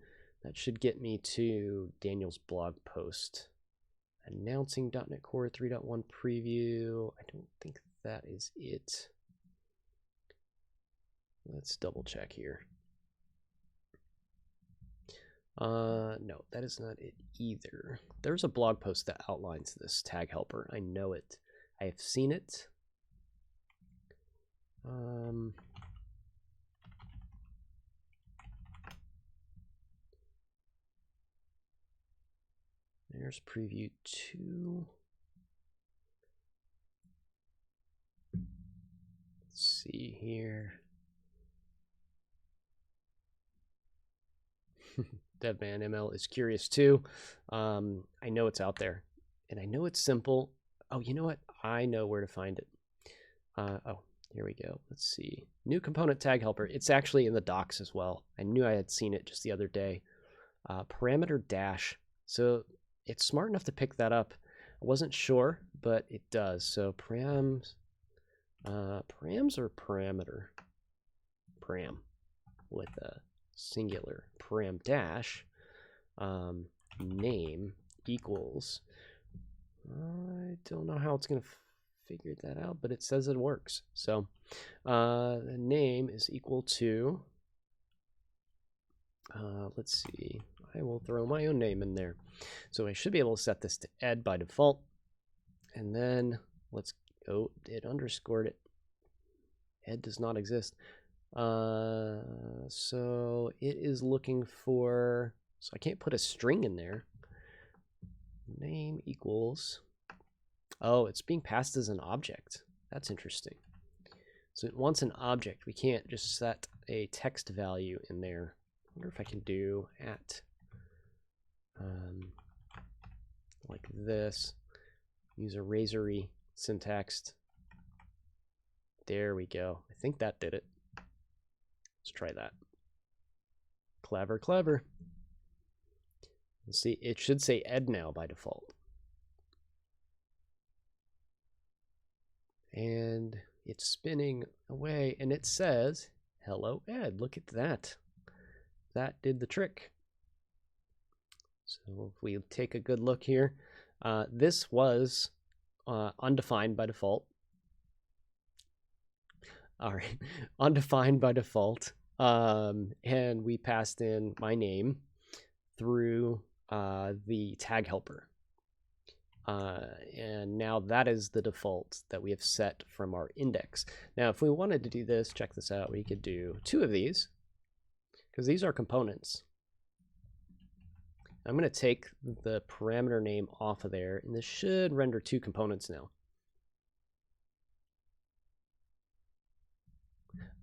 That should get me to Daniel's blog post announcing .NET Core 3.1 preview. I don't think that is it. Let's double check here. No, that is not it either. There's a blog post that outlines this tag helper. I know it. I have seen it. There's preview 2. Let's see here. Devman ML is curious too. I know it's out there, and I know it's simple. Oh, you know what? I know where to find it. Oh, here we go. Let's see. New component tag helper. It's actually in the docs as well. I knew I had seen it just the other day. Parameter dash. So it's smart enough to pick that up. I wasn't sure, but it does. So params or parameter? Param with a singular. Param dash name equals. I don't know how it's going to figure that out, but it says it works. So the name is equal to, let's see, I will throw my own name in there. So I should be able to set this to ed by default. And then let's go, it underscored it. Ed does not exist. So it is looking for, so I can't put a string in there. Name equals, oh, it's being passed as an object. That's interesting. So it wants an object. We can't just set a text value in there. I wonder if I can do at, like this, use a razory syntax. There we go. I think that did it. Let's try that. Clever, clever. Let's see, it should say ed now by default. And it's spinning away, and it says, hello, Ed. Look at that. That did the trick. So if we take a good look here, this was undefined by default. All right, undefined by default. And we passed in my name through the tag helper. And now that is the default that we have set from our index. Now, if we wanted to do this, check this out, we could do 2 of these, because these are components. I'm going to take the parameter name off of there, and this should render 2 components now.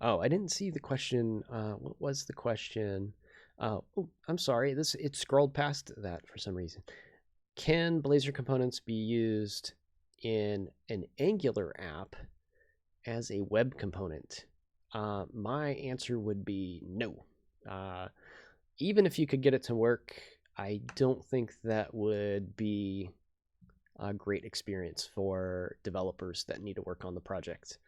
Oh, I didn't see the question. What was the question? Oh, I'm sorry. It scrolled past that for some reason. Can Blazor components be used in an Angular app as a web component? My answer would be no. Even if you could get it to work, I don't think that would be a great experience for developers that need to work on the project.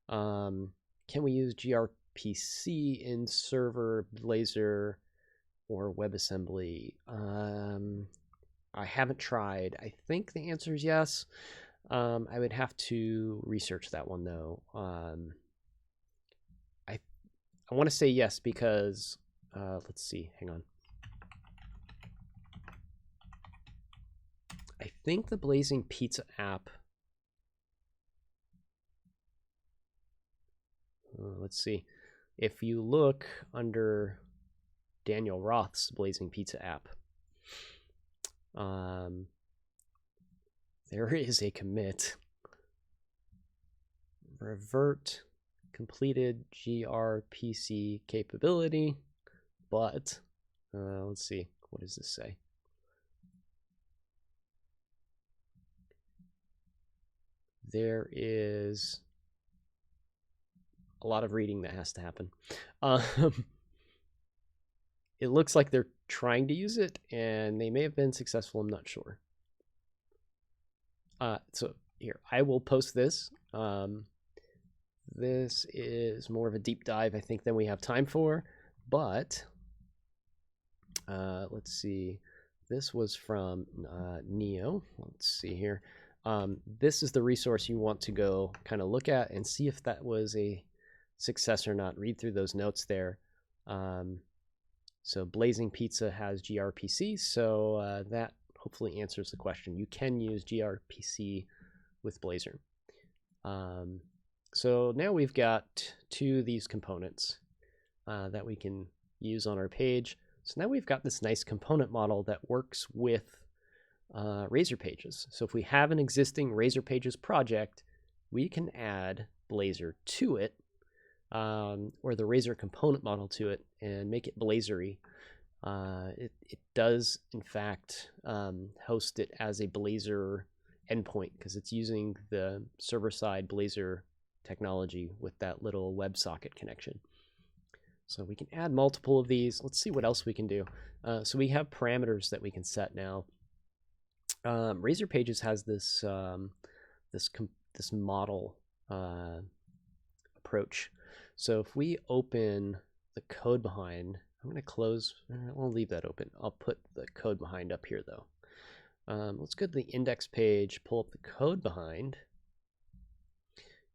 Can we use gRPC in server, Blazor, or WebAssembly? I haven't tried. I think the answer is yes. I would have to research that one though. I want to say yes because let's see. Hang on. I think the Blazing Pizza app. Let's see. If you look under Daniel Roth's Blazing Pizza app, there is a commit. Revert completed gRPC capability, but let's see. What does this say? There is a lot of reading that has to happen. It looks like they're trying to use it, and they may have been successful. I'm not sure. So here, I will post this. This is more of a deep dive, I think, than we have time for, but let's see. This was from Neo. Let's see here. This is the resource you want to go kind of look at and see if that was a success or not. Read through those notes there. So Blazing Pizza has gRPC, so that hopefully answers the question. You can use gRPC with Blazor. So now we've got two of these components that we can use on our page. So now we've got this nice component model that works with Razor Pages. So if we have an existing Razor Pages project, we can add Blazor to it, or the Razor component model to it, and make it Blazory. It does, in fact, host it as a Blazor endpoint because it's using the server-side Blazor technology with that little WebSocket connection. So we can add multiple of these. Let's see what else we can do. So we have parameters that we can set now. Razor Pages has this this model approach. So if we open the code behind, I'm going to close. I'll leave that open. I'll put the code behind up here though. Let's go to the index page, pull up the code behind,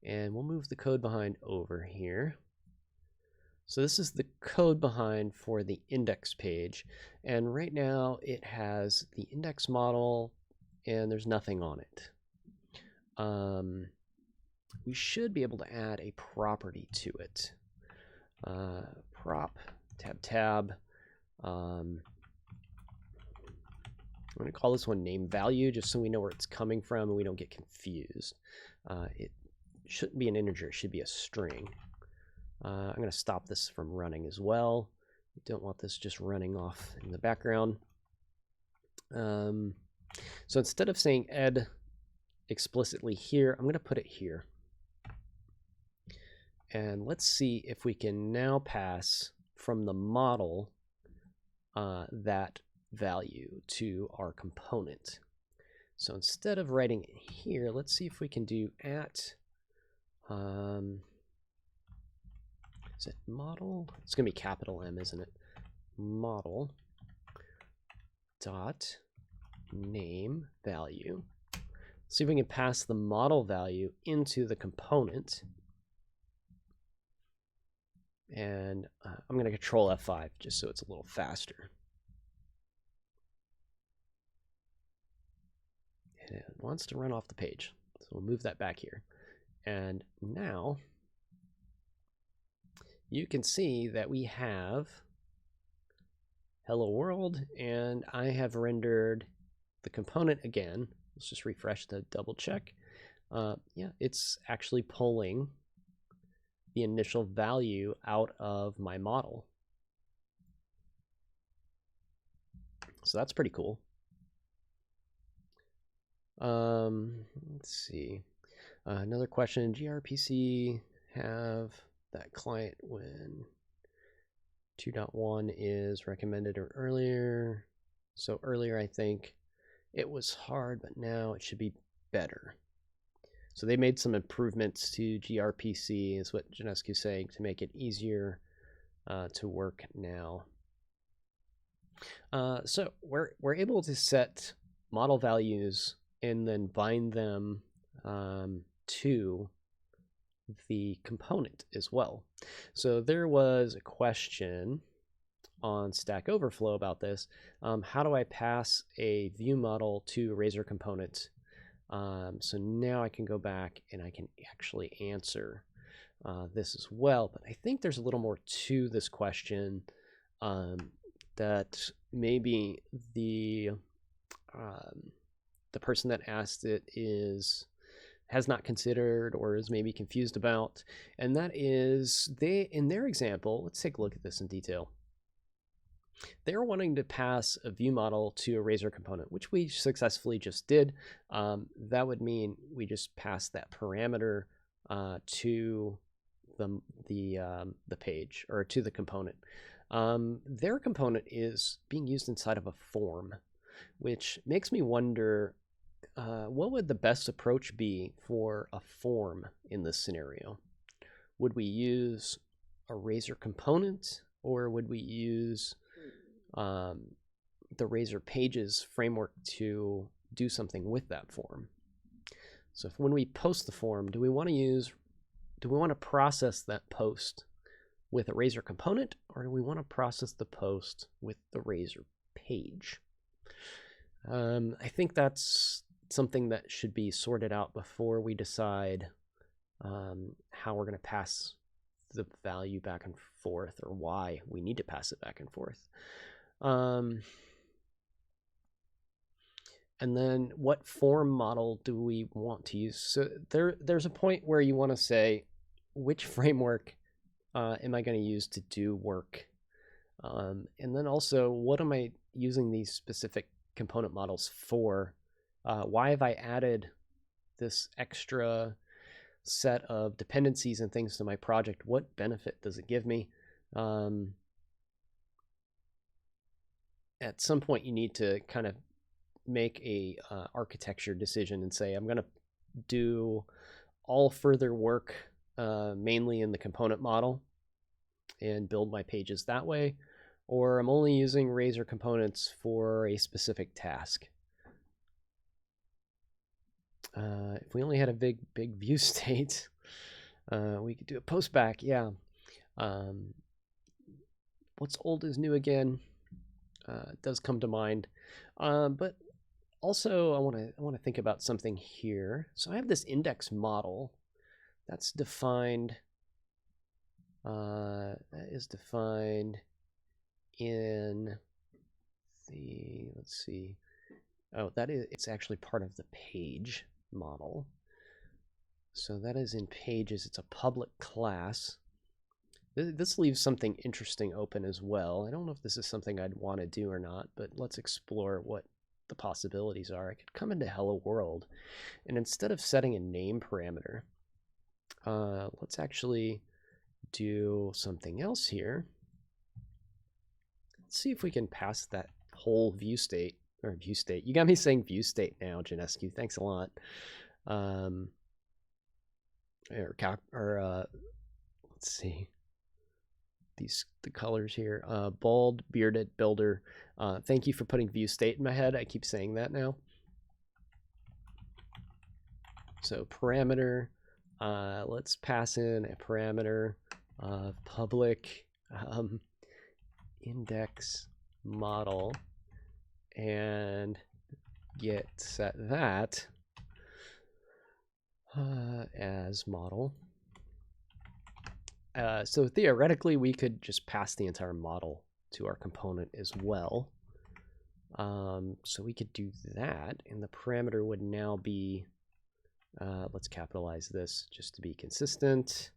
and we'll move the code behind over here. So this is the code behind for the index page, and right now it has the index model and there's nothing on it. We should be able to add a property to it. Prop, tab. I'm going to call this one name value just so we know where it's coming from and we don't get confused. It shouldn't be an integer, it should be a string. I'm going to stop this from running as well. We don't want this just running off in the background. So instead of saying ed explicitly here, I'm going to put it here. And let's see if we can now pass from the model that value to our component. So instead of writing it here, let's see if we can do at, is it model? It's going to be capital M, isn't it? Model dot name value. See if we can pass the model value into the component. And I'm going to control F5 just so it's a little faster. And it wants to run off the page. So we'll move that back here. And now you can see that we have hello world, and I have rendered the component again. Let's just refresh to double check. Yeah, it's actually pulling the initial value out of my model. So that's pretty cool. Let's see. Another question, gRPC have that client when 2.1 is recommended or earlier. So earlier, I think it was hard, but now it should be better. So they made some improvements to gRPC, is what Janescu's saying, to make it easier to work now. So we're able to set model values and then bind them to the component as well. So there was a question on Stack Overflow about this. How do I pass a view model to a Razor component? So now I can go back and I can actually answer this as well. But I think there's a little more to this question that maybe the person that asked it has not considered or is maybe confused about, and that is in their example, let's take a look at this in detail. They're wanting to pass a view model to a Razor component, which we successfully just did. That would mean we just pass that parameter to the page or to the component. Their component is being used inside of a form, which makes me wonder what would the best approach be for a form in this scenario? Would we use a Razor component, or would we use the Razor Pages framework to do something with that form? So when we post the form, do we want to process that post with a Razor component, or do we want to process the post with the Razor page? I think that's something that should be sorted out before we decide how we're going to pass the value back and forth, or why we need to pass it back and forth. And then what form model do we want to use? So there's a point where you want to say, which framework am I going to use to do work? And then also, what am I using these specific component models for? Why have I added this extra set of dependencies and things to my project? What benefit does it give me? At some point, you need to kind of make a architecture decision and say, I'm going to do all further work mainly in the component model and build my pages that way, or I'm only using Razor components for a specific task. If we only had a big view state, we could do a post back. Yeah. What's old is new again. It does come to mind. But also, I want to think about something here. So I have this index model that's defined. That is defined in the, let's see. Oh, it's actually part of the page model. So that is in pages. It's a public class. This leaves something interesting open as well. I don't know if this is something I'd want to do or not, but let's explore what the possibilities are. I could come into Hello World, and instead of setting a name parameter, let's actually do something else here. Let's see if we can pass that whole view state, or view state. You got me saying view state now, Janescu. Thanks a lot. Let's see. The colors here. Bald, bearded, builder. Thank you for putting view state in my head. I keep saying that now. So parameter. Let's pass in a parameter of public index model and get set that as model. So theoretically, we could just pass the entire model to our component as well. So we could do that, and the parameter would now be, let's capitalize this just to be consistent,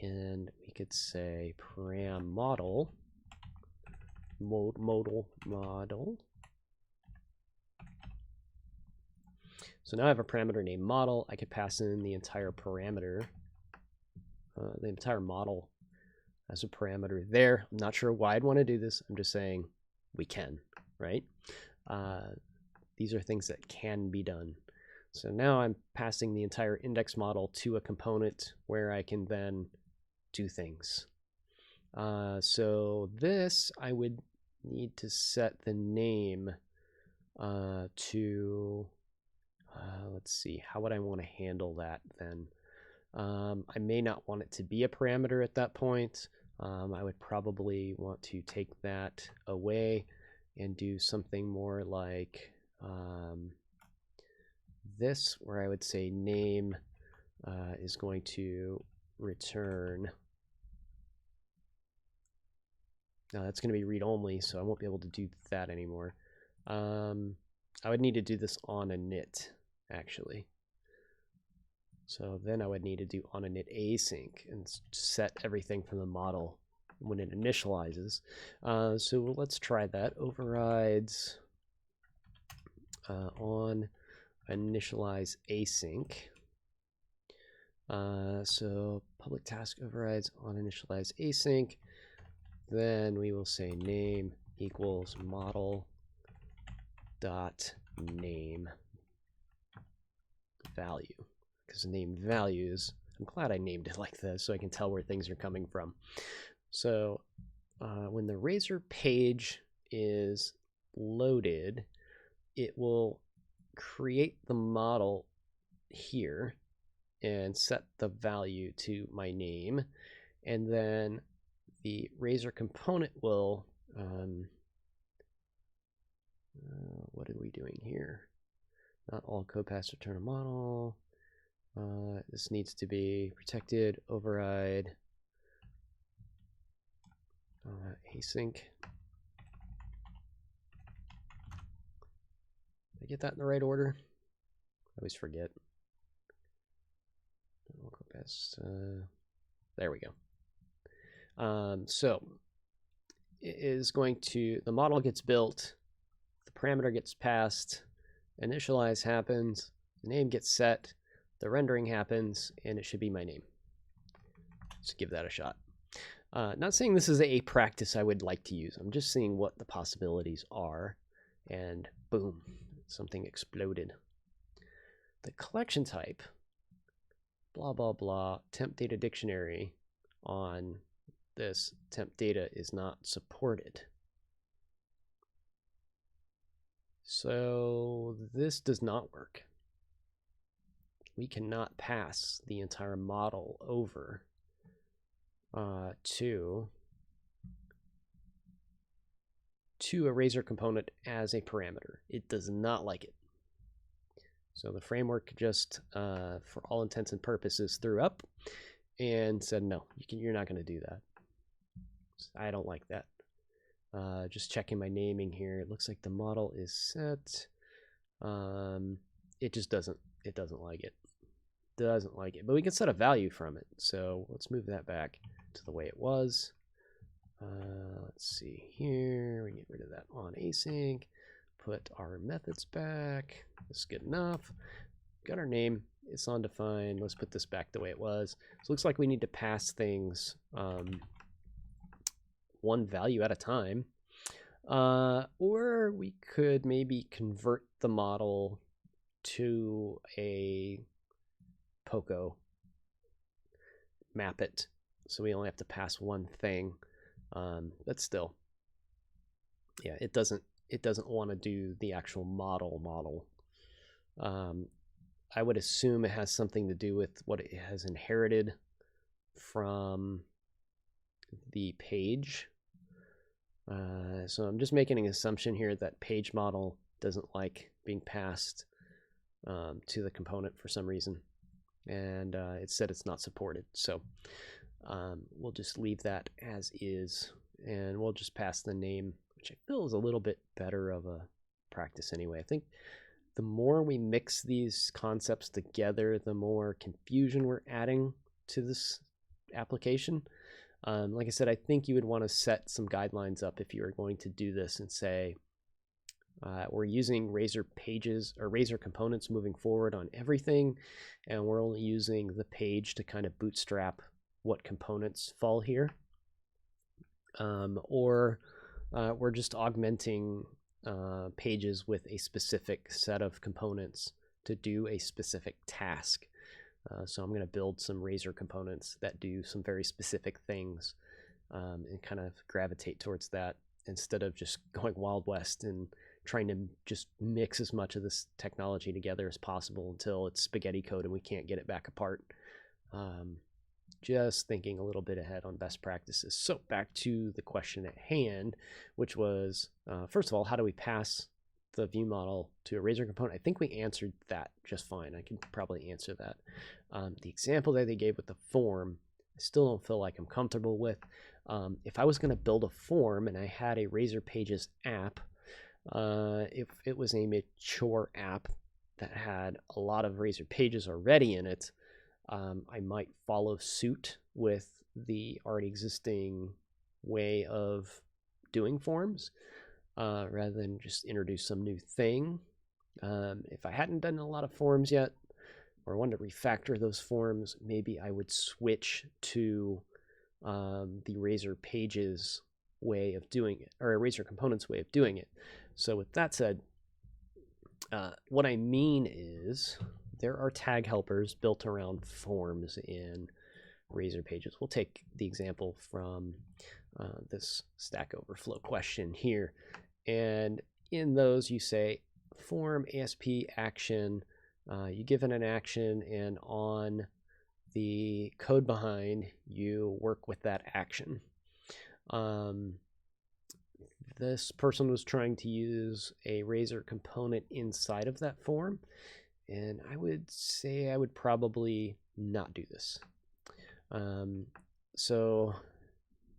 and we could say param model, modal model. So now I have a parameter named model. I could pass in the entire parameter, the entire model as a parameter there. I'm not sure why I'd want to do this. I'm just saying we can, right? These are things that can be done. So now I'm passing the entire index model to a component where I can then do things. So this, I would need to set the name to, let's see, how would I want to handle that then? I may not want it to be a parameter at that point. I would probably want to take that away and do something more like this, where I would say name is going to return. Now that's going to be read only, so I won't be able to do that anymore. I would need to do this on a init, actually. So then I would need to do on init async and set everything from the model when it initializes. So let's try that. Overrides on initialize async. So public task overrides on initialize async. Then we will say name equals model dot name value, because the name values, I'm glad I named it like this so I can tell where things are coming from. So when the Razor page is loaded, it will create the model here and set the value to my name, and then the Razor component will what are we doing here? Not all code paths return a model. This needs to be protected, override, async. Did I get that in the right order? I always forget. There we go. So it is going to, the model gets built, the parameter gets passed, initialize happens, the name gets set, the rendering happens, and it should be my name. Let's give that a shot. Not saying this is a practice I would like to use. I'm just seeing what the possibilities are, and boom, something exploded. The collection type, blah, blah, blah, temp data dictionary on this temp data is not supported. So this does not work. We cannot pass the entire model over to a Razor component as a parameter. It does not like it. So the framework just, for all intents and purposes, threw up and said, no, you're not going to do that. I don't like that. Just checking my naming here. It looks like the model is set. It just doesn't like it. Doesn't like it. But we can set a value from it. So let's move that back to the way it was. Let's see here. We get rid of that on async. Put our methods back. This is good enough. Got our name. It's undefined. Let's put this back the way it was. So it looks like we need to pass things one value at a time. Or we could maybe convert the model to a POCO, map it so we only have to pass one thing. But still, yeah, it doesn't want to do the actual model. I would assume it has something to do with what it has inherited from the page. So I'm just making an assumption here that page model doesn't like being passed to the component for some reason, and it said it's not supported. So we'll just leave that as is, and we'll just pass the name, which I feel is a little bit better of a practice anyway. I think the more we mix these concepts together, the more confusion we're adding to this application. Like I said, I think you would want to set some guidelines up if you are going to do this and say, we're using Razor pages or Razor components moving forward on everything, and we're only using the page to kind of bootstrap what components fall here. Or we're just augmenting pages with a specific set of components to do a specific task. So I'm going to build some Razor components that do some very specific things and kind of gravitate towards that instead of just going Wild West and trying to just mix as much of this technology together as possible until it's spaghetti code and we can't get it back apart. Just thinking a little bit ahead on best practices. So back to the question at hand, which was, first of all, how do we pass the view model to a Razor component? I think we answered that just fine. I can probably answer that. The example that they gave with the form, I still don't feel like I'm comfortable with. If I was going to build a form and I had a Razor Pages app, if it was a mature app that had a lot of Razor Pages already in it, I might follow suit with the already existing way of doing forms rather than just introduce some new thing. If I hadn't done a lot of forms yet, or wanted to refactor those forms, maybe I would switch to the Razor Pages way of doing it, or a Razor Components way of doing it. So with that said, what I mean is there are tag helpers built around forms in Razor Pages. We'll take the example from this Stack Overflow question here. And in those, you say form ASP action. You give it an action, and on the code behind, you work with that action. This person was trying to use a Razor component inside of that form, and I would say I would probably not do this. So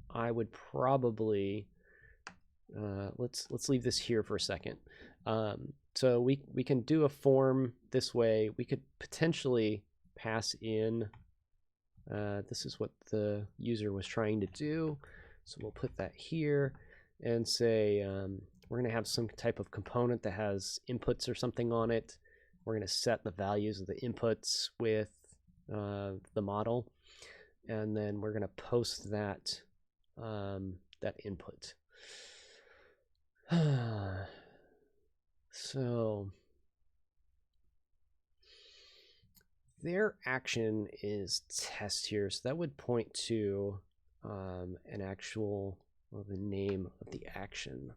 I would probably let's leave this here for a second. So we can do a form this way. We could potentially pass in. This is what the user was trying to do. So we'll put that here and say we're going to have some type of component that has inputs or something on it. We're going to set the values of the inputs with the model, and then we're going to post that that input. So their action is test here, so that would point to an actual, well, the name of the action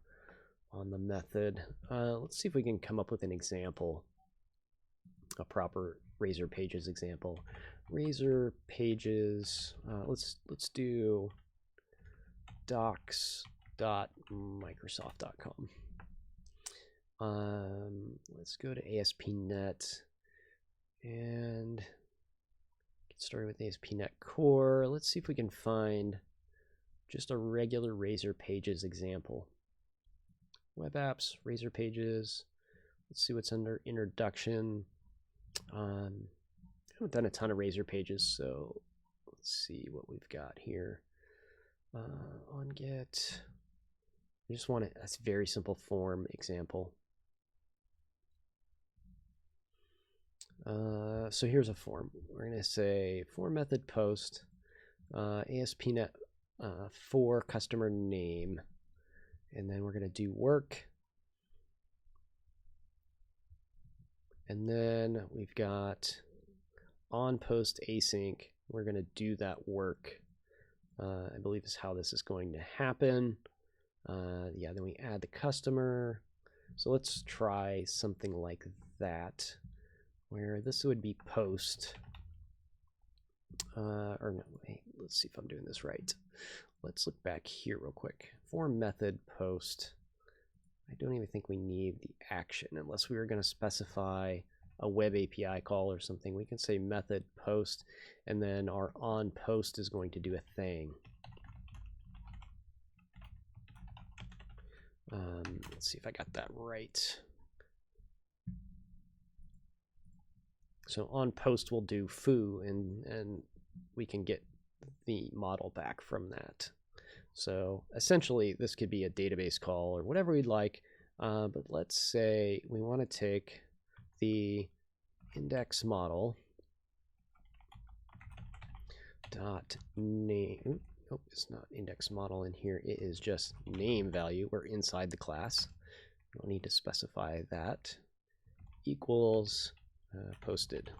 on the method. Let's see if we can come up with an example, a proper Razor Pages example. Razor Pages, let's do docs.microsoft.com. Let's go to ASP.NET and get started with ASP.NET Core. Let's see if we can find just a regular Razor Pages example. Web apps, Razor Pages. Let's see what's under introduction. I haven't done a ton of Razor Pages, so let's see what we've got here. On get, I just want a very simple form example. So here's a form. We're going to say form method post ASP.NET for customer name, and then we're going to do work, and then we've got on post async. We're going to do that work. I believe is how this is going to happen. Yeah, then we add the customer. So let's try something like that, where this would be post. Or no, wait, let's see if I'm doing this right. Let's look back here real quick. Form method post. I don't even think we need the action unless we were going to specify a web API call or something. We can say method post, and then our on post is going to do a thing. Let's see if I got that right. So on post will do foo, and we can get the model back from that. So essentially this could be a database call or whatever we'd like, but let's say we want to take the index model dot name. Oh, it's not index model in here. It is just name value. We're inside the class. We don't need to specify that. Equals posted.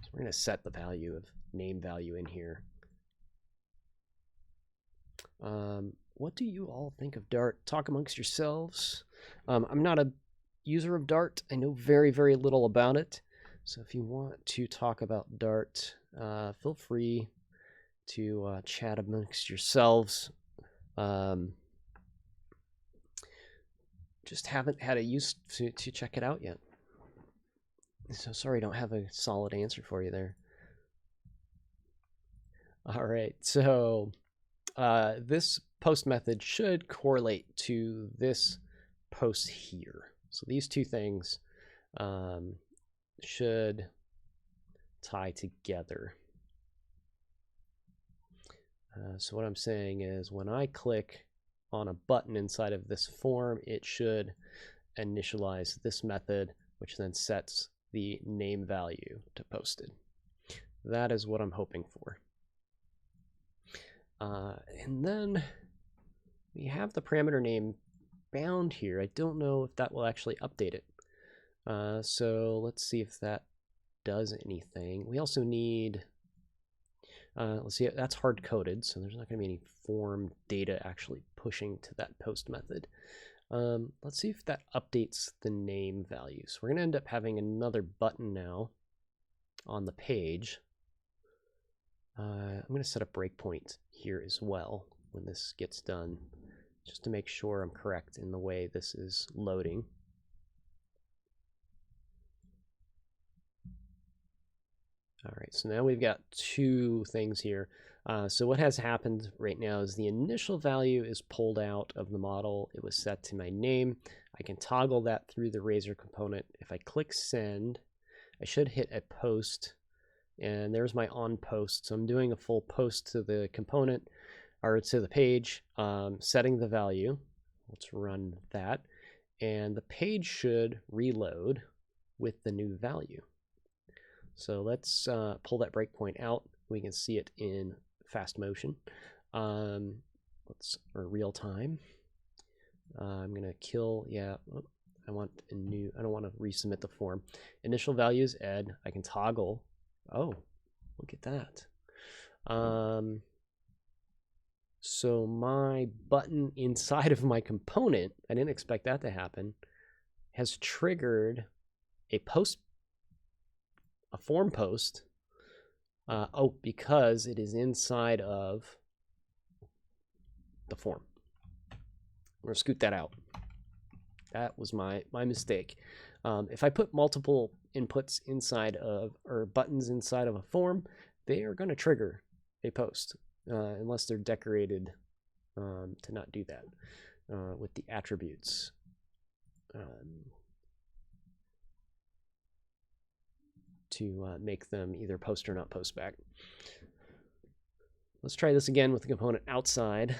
So we're going to set the value of name value in here. What do you all think of Dart? Talk amongst yourselves. I'm not a user of Dart. I know very, very little about it. So if you want to talk about Dart, feel free to chat amongst yourselves. Just haven't had a use to check it out yet. So sorry, I don't have a solid answer for you there. All right, so this post method should correlate to this post here. So these two things should tie together. So what I'm saying is when I click on a button inside of this form, it should initialize this method, which then sets the name value to posted. That is what I'm hoping for. And then we have the parameter name bound here. I don't know if that will actually update it. So let's see if that does anything. We also need, let's see, that's hard coded, so there's not going to be any form data actually pushing to that post method. Let's see if that updates the name values. We're going to end up having another button now on the page. I'm going to set a breakpoint here as well when this gets done, just to make sure I'm correct in the way this is loading. All right, so now we've got two things here. So what has happened right now is the initial value is pulled out of the model. It was set to my name. I can toggle that through the Razor component. If I click send, I should hit a post, and there's my on post. So I'm doing a full post to the component, or to the page, setting the value. Let's run that. And the page should reload with the new value. So let's pull that breakpoint out. We can see it in fast motion. Or real time. I'm gonna kill, I want a new, I don't want to resubmit the form. Initial value is ed. I can toggle. Oh, look at that. So my button inside of my component, I didn't expect that to happen, has triggered a form post. Because it is inside of the form. I'm going to scoot that out. That was my mistake. If I put multiple inputs inside of, or buttons inside of a form, they are going to trigger a post, unless they're decorated to not do that with the attributes. To make them either post or not post back. Let's try this again with the component outside.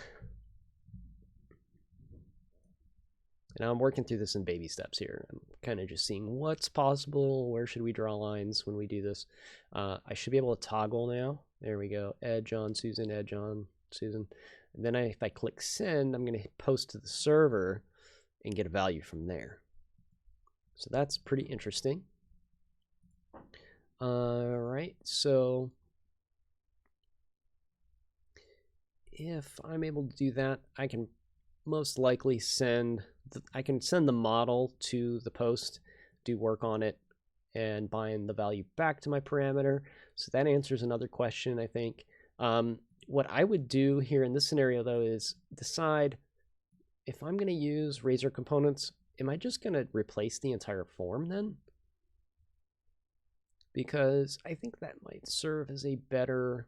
And I'm working through this in baby steps here. I'm kind of just seeing what's possible, where should we draw lines when we do this. I should be able to toggle now. There we go, edge on Susan, edge on Susan. And then if I click send, I'm going to post to the server and get a value from there. So that's pretty interesting. All right, so if I'm able to do that, I can most likely send the model to the post, do work on it, and bind the value back to my parameter. So that answers another question, I think. What I would do here in this scenario, though, is decide if I'm going to use Razor components, am I just going to replace the entire form then? Because I think that might serve as a better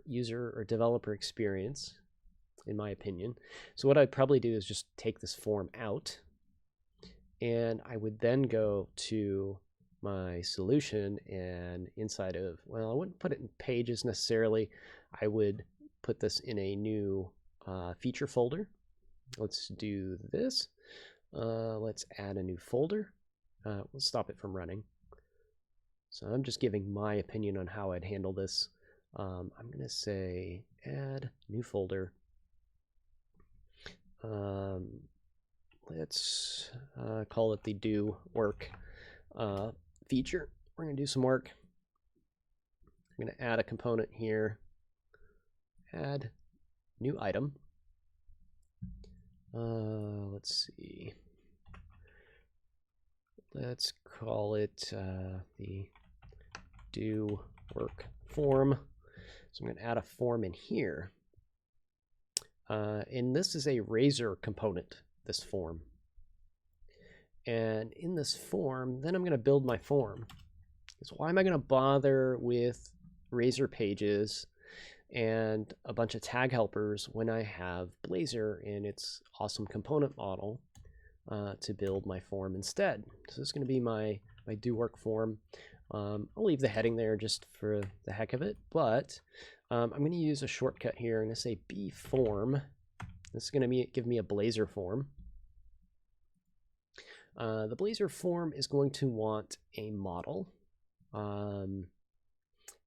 user or developer experience, in my opinion. So what I'd probably do is just take this form out, and I would then go to my solution, and inside of, well, I wouldn't put it in pages necessarily. I would put this in a new feature folder. Let's do this. Let's add a new folder. We'll stop it from running. So I'm just giving my opinion on how I'd handle this. I'm going to say add new folder. Let's call it the do work feature. We're going to do some work. I'm going to add a component here. Add new item. Let's see. Let's call it the do work form. So I'm going to add a form in here. And this is a Razor component, this form. And in this form, then I'm going to build my form. So why am I going to bother with Razor pages and a bunch of tag helpers when I have Blazor and its awesome component model to build my form instead? So this is going to be my do work form. I'll leave the heading there just for the heck of it, but I'm going to use a shortcut here. I'm going to say b form. This is going to give me a Blazor form. The Blazor form is going to want a model.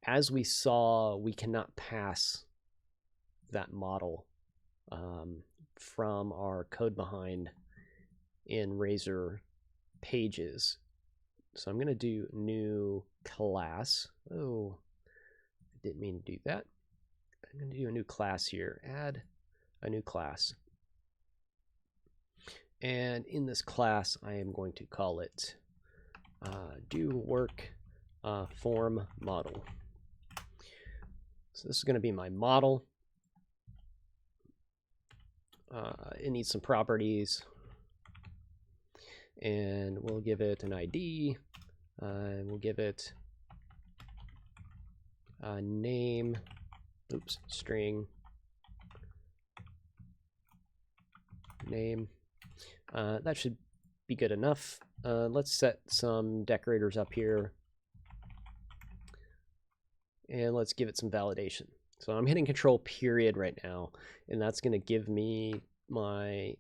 As we saw, we cannot pass that model from our code behind in Razor pages. So I'm going to do new class. Oh, I didn't mean to do that. I'm going to do a new class here. Add a new class. And in this class, I am going to call it do work form model. So this is going to be my model. It needs some properties. And we'll give it an ID. And we'll give it a name. Oops, string. Name. That should be good enough. Let's set some decorators up here. And let's give it some validation. So I'm hitting Control period right now, and that's going to give me my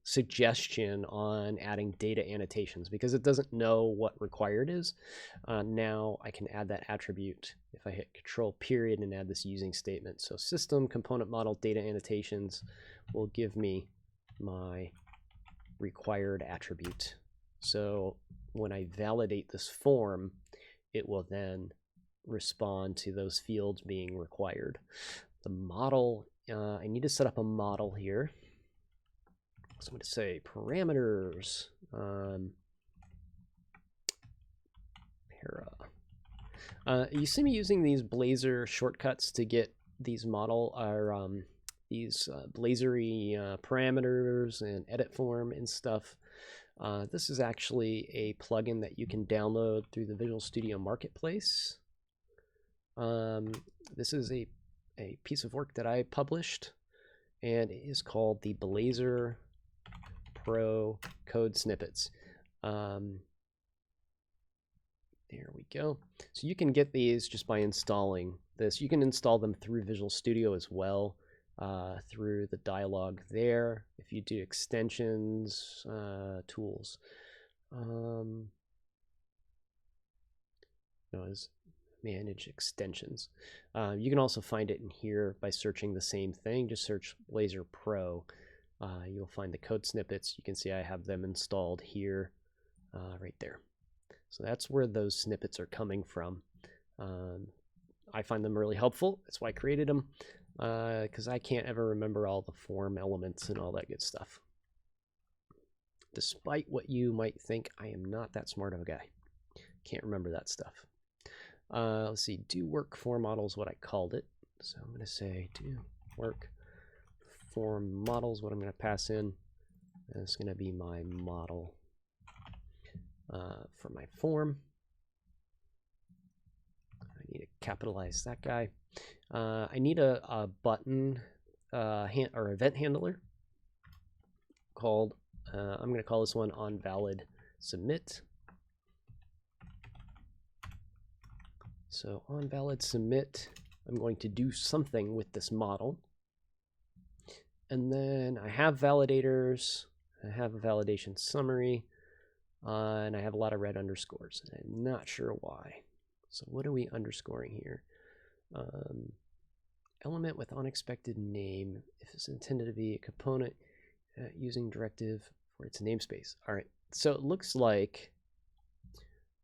suggestion on adding data annotations because it doesn't know what required is. Now I can add that attribute if I hit Control period and add this using statement. So system component model data annotations will give me my required attribute. So when I validate this form, it will then respond to those fields being required. The model, I need to set up a model here. So I'm going to say parameters para. You see me using these Blazor shortcuts to get these model or these Blazory parameters and edit form and stuff. This is actually a plugin that you can download through the Visual Studio Marketplace. This is a piece of work that I published, and it is called the Blazor Pro Code Snippets. There we go. So you can get these just by installing this. You can install them through Visual Studio as well, through the dialog there. If you do extensions, tools, manage extensions. You can also find it in here by searching the same thing. Just search Blazor Pro. You'll find the code snippets. You can see I have them installed here, right there. So that's where those snippets are coming from. I find them really helpful. That's why I created them, because I can't ever remember all the form elements and all that good stuff. Despite what you might think, I am not that smart of a guy. Can't remember that stuff. Let's see, do work form model is what I called it. So I'm going to say do work form models, what I'm going to pass in. And it's going to be my model for my form. I need to capitalize that guy. I need a button or event handler called, I'm going to call this one onValidSubmit. So onValidSubmit, I'm going to do something with this model. And then I have validators, I have a validation summary, and I have a lot of red underscores. And I'm not sure why. So what are we underscoring here? Element with unexpected name, if it's intended to be a component using directive for its namespace. All right, so it looks like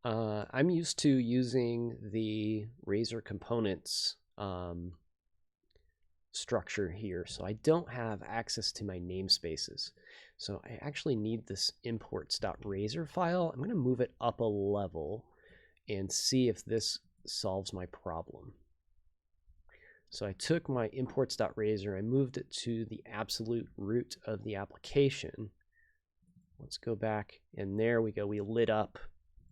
I'm used to using the Razor components structure here, so I don't have access to my namespaces. So I actually need this imports.razor file. I'm going to move it up a level and see if this solves my problem. So I took my imports.razor, I moved it to the absolute root of the application. Let's go back, and there we go. We lit up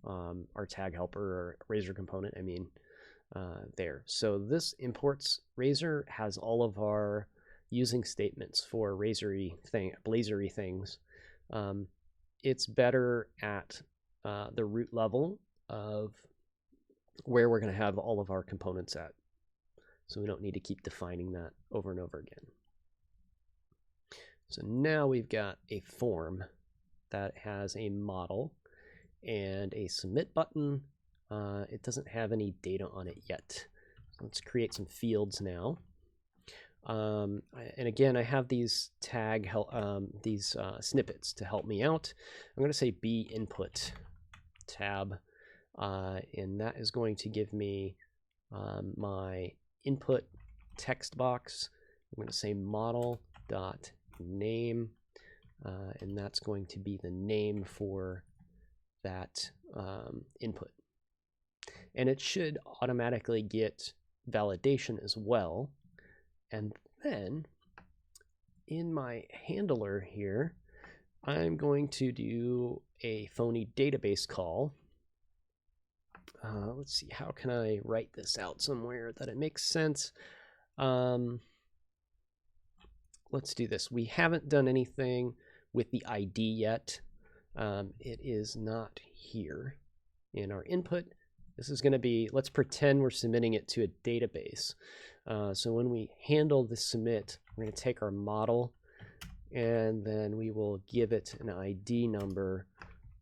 our tag helper or Razor component, there. So this imports Razor has all of our using statements for Blazory things. It's better at the root level of where we're going to have all of our components at. So we don't need to keep defining that over and over again. So now we've got a form that has a model and a submit button. It doesn't have any data on it yet. So let's create some fields now. And again, I have these snippets to help me out. I'm going to say b input tab, and that is going to give me my input text box. I'm going to say model.name, and that's going to be the name for that input. And it should automatically get validation as well. And then in my handler here, I'm going to do a phony database call. Let's see, how can I write this out somewhere that it makes sense? Let's do this. We haven't done anything with the ID yet. It is not here in our input. This is going to be, let's pretend we're submitting it to a database. So when we handle the submit, we're going to take our model and then we will give it an ID number.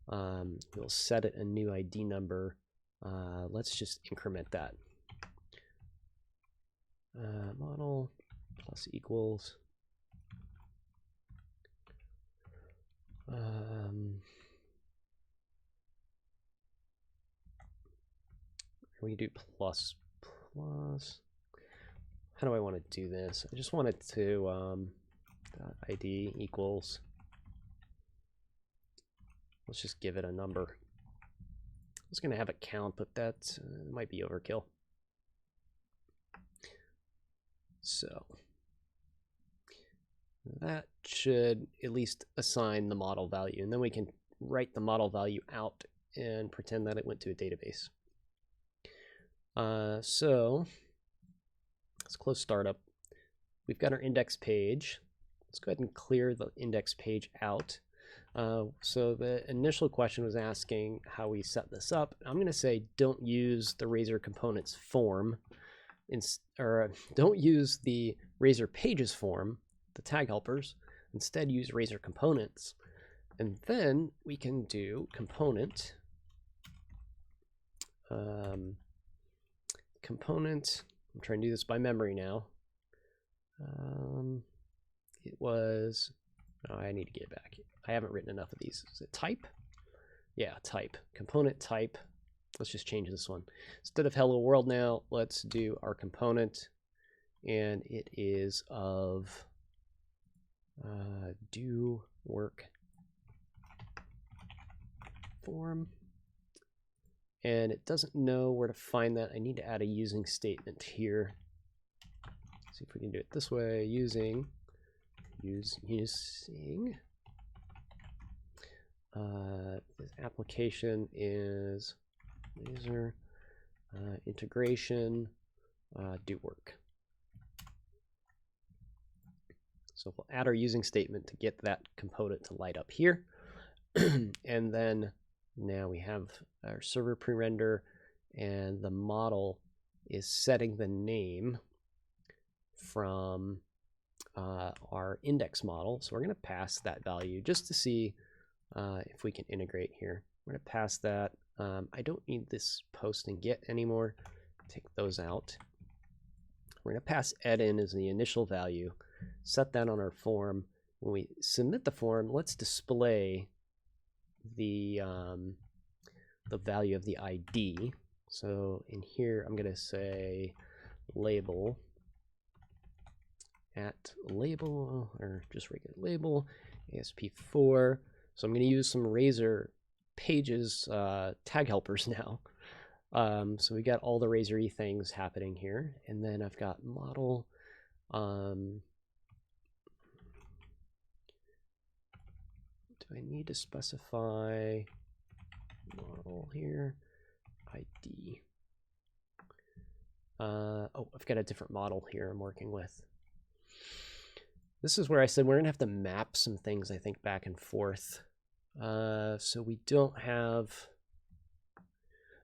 We'll set it a new ID number. Let's just increment that. Model plus equals. We do plus plus. How do I want to do this? I just want it to ID equals. Let's just give it a number. I was going to have a count, but that might be overkill. So that should at least assign the model value, and then we can write the model value out and pretend that it went to a database. So let's close startup. We've got our index page. Let's go ahead and clear the index page out. So the initial question was asking how we set this up. I'm going to say don't use the Razor components form, or don't use the Razor pages form, the tag helpers. Instead, use Razor components. And then we can do component. Component. I'm trying to do this by memory now. It was. Oh, I need to get it back. I haven't written enough of these. Is it type? Yeah, type. Component type. Let's just change this one. Instead of hello world now, let's do our component. And it is of do work form. And it doesn't know where to find that. I need to add a using statement here. Let's see if we can do it this way. Using. This application is Blazor integration do work. So we'll add our using statement to get that component to light up here. And then now we have our server pre-render, and the model is setting the name from our index model. So we're going to pass that value just to see if we can integrate here. We're going to pass that. I don't need this post and get anymore. Take those out. We're going to pass ed in as the initial value. Set that on our form. When we submit the form, let's display the value of the ID. So in here, I'm going to say label at label, or just regular label, ASP4. So I'm going to use some Razor pages tag helpers now. So we got all the Razor-y things happening here. And then I've got model. Do I need to specify model here? ID. Oh, I've got a different model here I'm working with. This is where I said we're going to have to map some things, I think, back and forth. So we don't have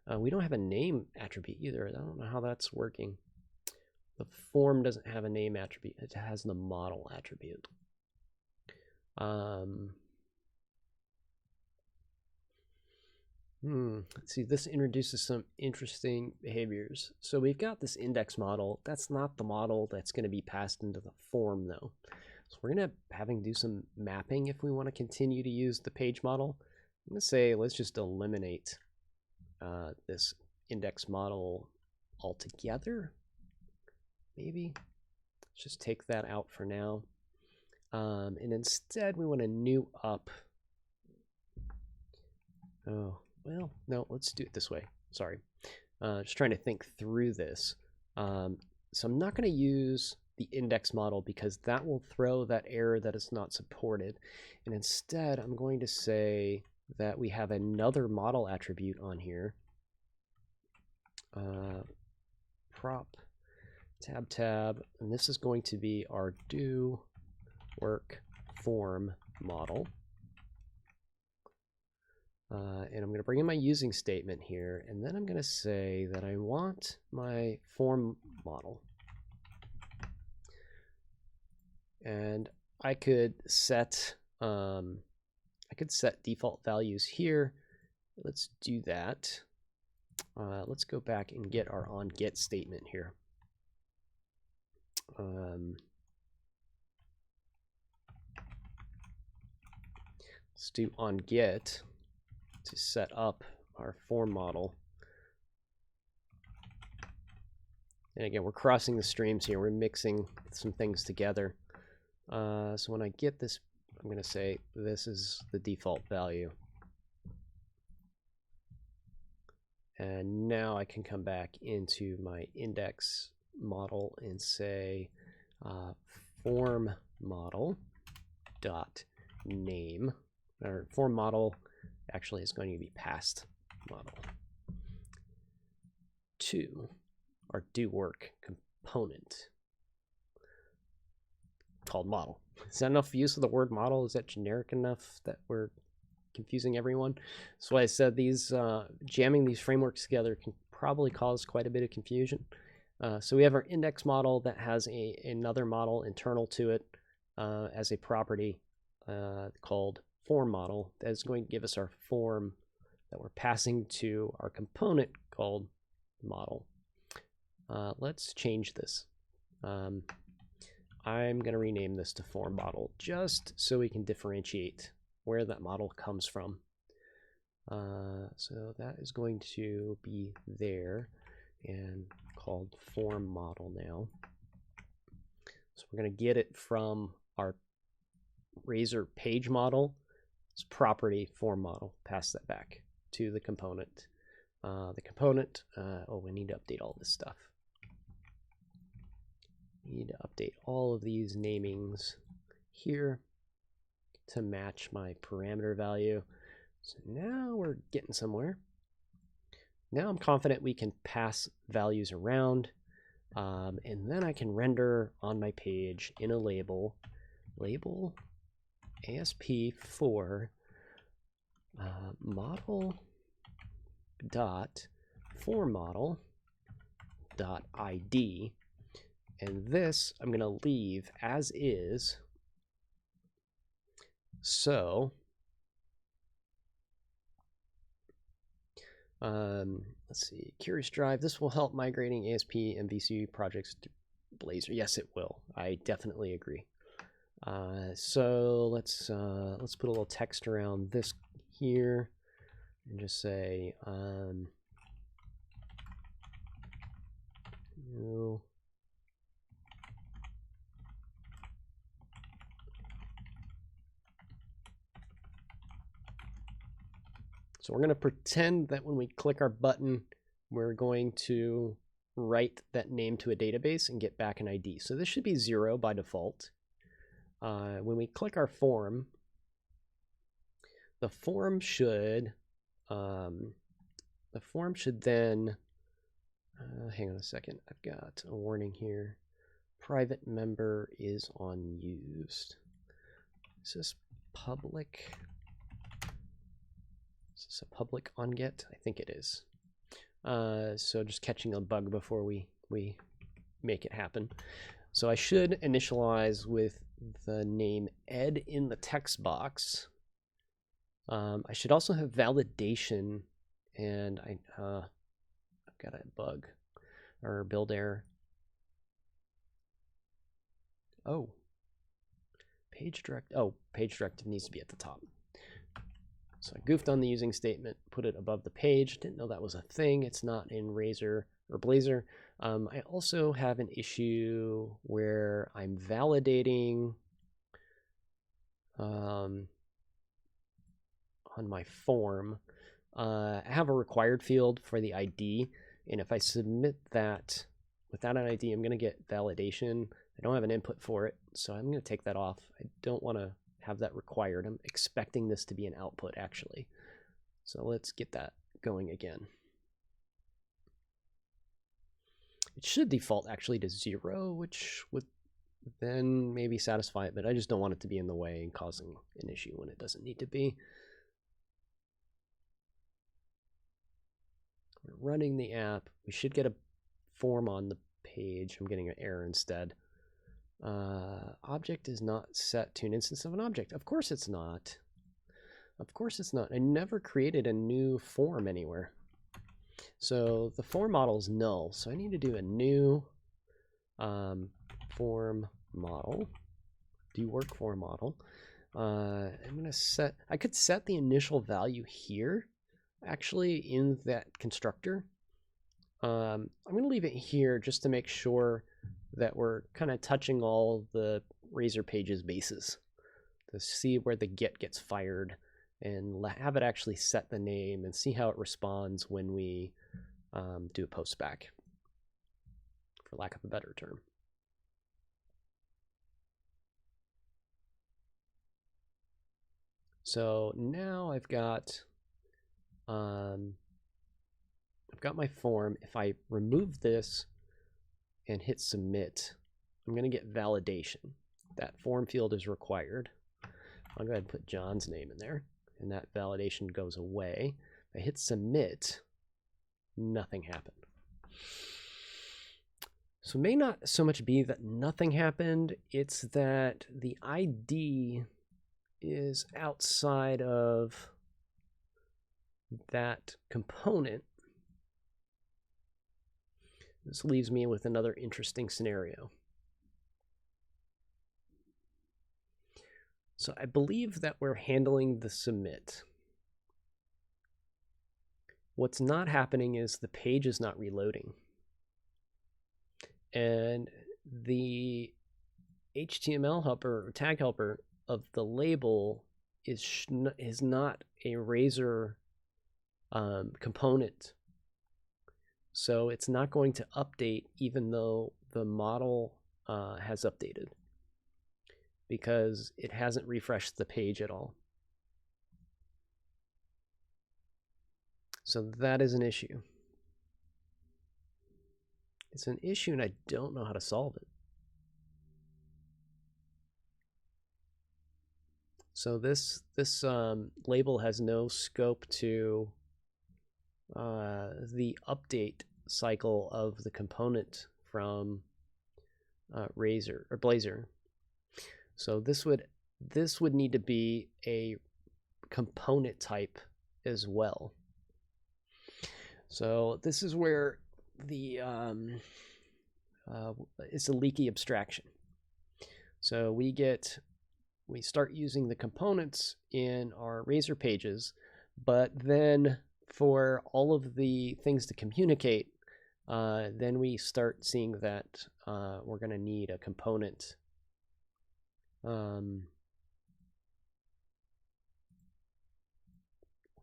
a name attribute either. I don't know how that's working. The form doesn't have a name attribute. It has the model attribute. Let's see, this introduces some interesting behaviors. So we've got this index model. That's not the model that's going to be passed into the form, though. So we're going to having do some mapping if we want to continue to use the page model. I'm going to say let's just eliminate this index model altogether. Maybe let's just take that out for now. And instead we want to new up. Oh, well, no, let's do it this way. Sorry. Just trying to think through this. So I'm not going to use the index model because that will throw that error that is not supported. And instead, I'm going to say that we have another model attribute on here. Prop tab, and this is going to be our do work form model. And I'm going to bring in my using statement here, and then I'm going to say that I want my form model. And I could set default values here. Let's do that. Let's go back and get our onGet statement here. Let's do onGet to set up our form model. And again, we're crossing the streams here. We're mixing some things together. So when I get this, I'm going to say this is the default value. And now I can come back into my index model and say form model dot name, or form model actually is going to be passed model to our do work component called model. Is that enough use of the word model? Is that generic enough that we're confusing everyone? That's why I said these jamming these frameworks together can probably cause quite a bit of confusion. So we have our index model that has another model internal to it as a property called form model that is going to give us our form that we're passing to our component called model. Let's change this. I'm going to rename this to form model just so we can differentiate where that model comes from. So that is going to be there and called form model now. So we're going to get it from our Blazor page model. It's property form model. Pass that back to the component. Oh, we need to update all this stuff. We need to update all of these namings here to match my parameter value. So now we're getting somewhere. Now I'm confident we can pass values around, and then I can render on my page in a label ASP4 model dot form model dot ID, and this I'm going to leave as is. So let's see, Curious Drive. This will help migrating ASP and VCU projects to Blazor. Yes, it will. I definitely agree. So let's put a little text around this here and just say no. So we're going to pretend that when we click our button, we're going to write that name to a database and get back an ID. So this should be 0 by default. When we click our form, the form should then, hang on a second, I've got a warning here. Private member is unused. Is this public? Is this a public onGet? I think it is. So just catching a bug before we make it happen. So I should initialize with the name Ed in the text box. I should also have validation and I've got a bug or build error. Oh, page directive needs to be at the top. So I goofed on the using statement, put it above the page. Didn't know that was a thing. It's not in Razor or Blazor. I also have an issue where I'm validating on my form. I have a required field for the ID, and if I submit that without an ID, I'm going to get validation. I don't have an input for it, so I'm going to take that off. I don't want to have that required. I'm expecting this to be an output, actually. So let's get that going again. It should default actually to 0, which would then maybe satisfy it, but I just don't want it to be in the way and causing an issue when it doesn't need to be. We're running the app. We should get a form on the page. I'm getting an error instead. Object is not set to an instance of an object. Of course it's not. Of course it's not. I never created a new form anywhere. So the form model is null. So I need to do a new form model. Do work form model. I'm going to set, I could set the initial value here, actually, in that constructor. I'm going to leave it here just to make sure that we're kind of touching all the Razor pages bases to see where the get gets fired and have it actually set the name and see how it responds when we do a post back, for lack of a better term. So now I've got my form. If I remove this and hit submit, I'm going to get validation. That form field is required. I'll go ahead and put John's name in there, and that validation goes away. If I hit submit, nothing happened. So it may not so much be that nothing happened, it's that the ID is outside of that component. This leaves me with another interesting scenario. So I believe that we're handling the submit. What's not happening is the page is not reloading. And the HTML helper or tag helper of the label is not a Razor component. So it's not going to update even though the model has updated, because it hasn't refreshed the page at all. So that is an issue. It's an issue and I don't know how to solve it. So this label has no scope to the update cycle of the component from Razor or Blazor. So this would need to be a component type as well. So this is where the it's a leaky abstraction. So we start using the components in our Razor pages, but then for all of the things to communicate, then we start seeing that we're going to need a component. We're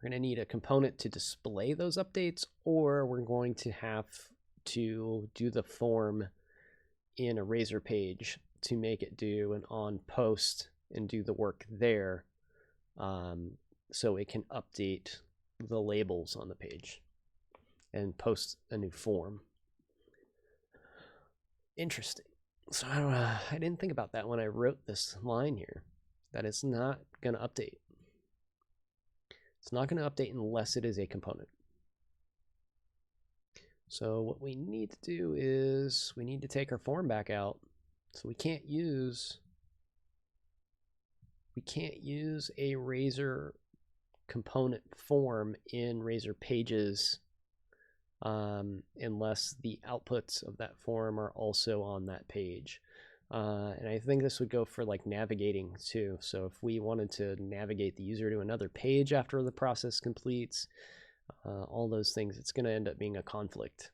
going to need a component to display those updates, or we're going to have to do the form in a Razor page to make it do an on post and do the work there, so it can update the labels on the page and post a new form. Interesting. So I didn't think about that when I wrote this line here, that it's not going to update. It's not going to update unless it is a component. So what we need to do is we need to take our form back out. So we can't use a Razor component form in Razor Pages unless the outputs of that form are also on that page. And I think this would go for like navigating too. So if we wanted to navigate the user to another page after the process completes, all those things, it's going to end up being a conflict.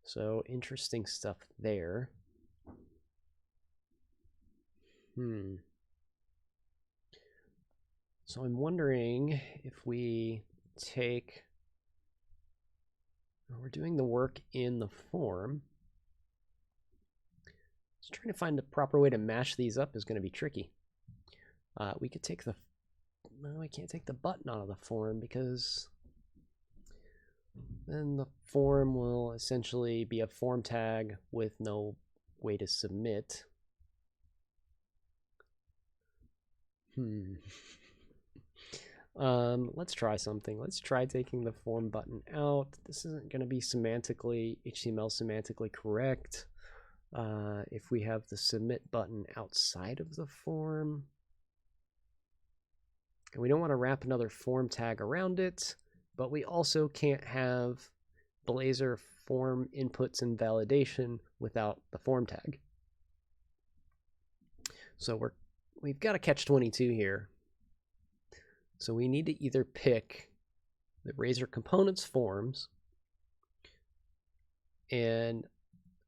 So interesting stuff there. So I'm wondering if we take, we're doing the work in the form. Just trying to find the proper way to mash these up is going to be tricky. We could take the, no, I can't take the button out of the form because then the form will essentially be a form tag with no way to submit. Let's try something. Let's try taking the form button out. This isn't going to be semantically, HTML semantically correct. If we have the submit button outside of the form, and we don't want to wrap another form tag around it, but we also can't have Blazor form inputs and validation without the form tag. So we've got a catch-22 here. So we need to either pick the Razor Components forms and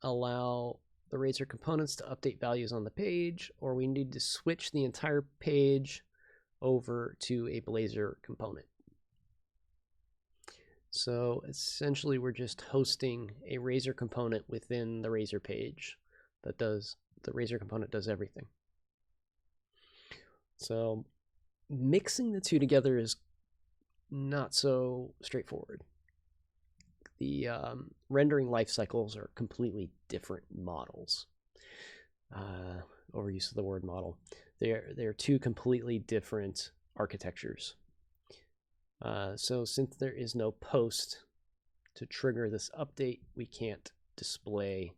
allow the Razor Components to update values on the page, or we need to switch the entire page over to a Blazor component. So essentially we're just hosting a Razor component within the Razor page that does, the Razor component does everything. So mixing the two together is not so straightforward. The rendering life cycles are completely different models. Overuse of the word model. They're two completely different architectures. So since there is no post to trigger this update, we can't display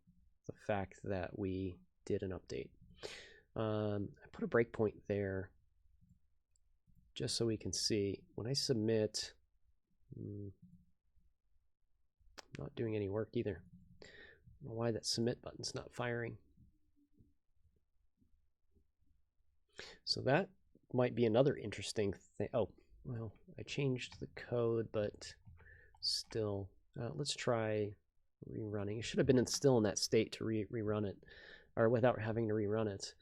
the fact that we did an update. I put a breakpoint there just so we can see when I submit. Not doing any work either. I don't know why that submit button's not firing. So that might be another interesting thing. Oh, well, I changed the code, but still, let's try rerunning. It should have been still in that state to rerun it, or without having to rerun it.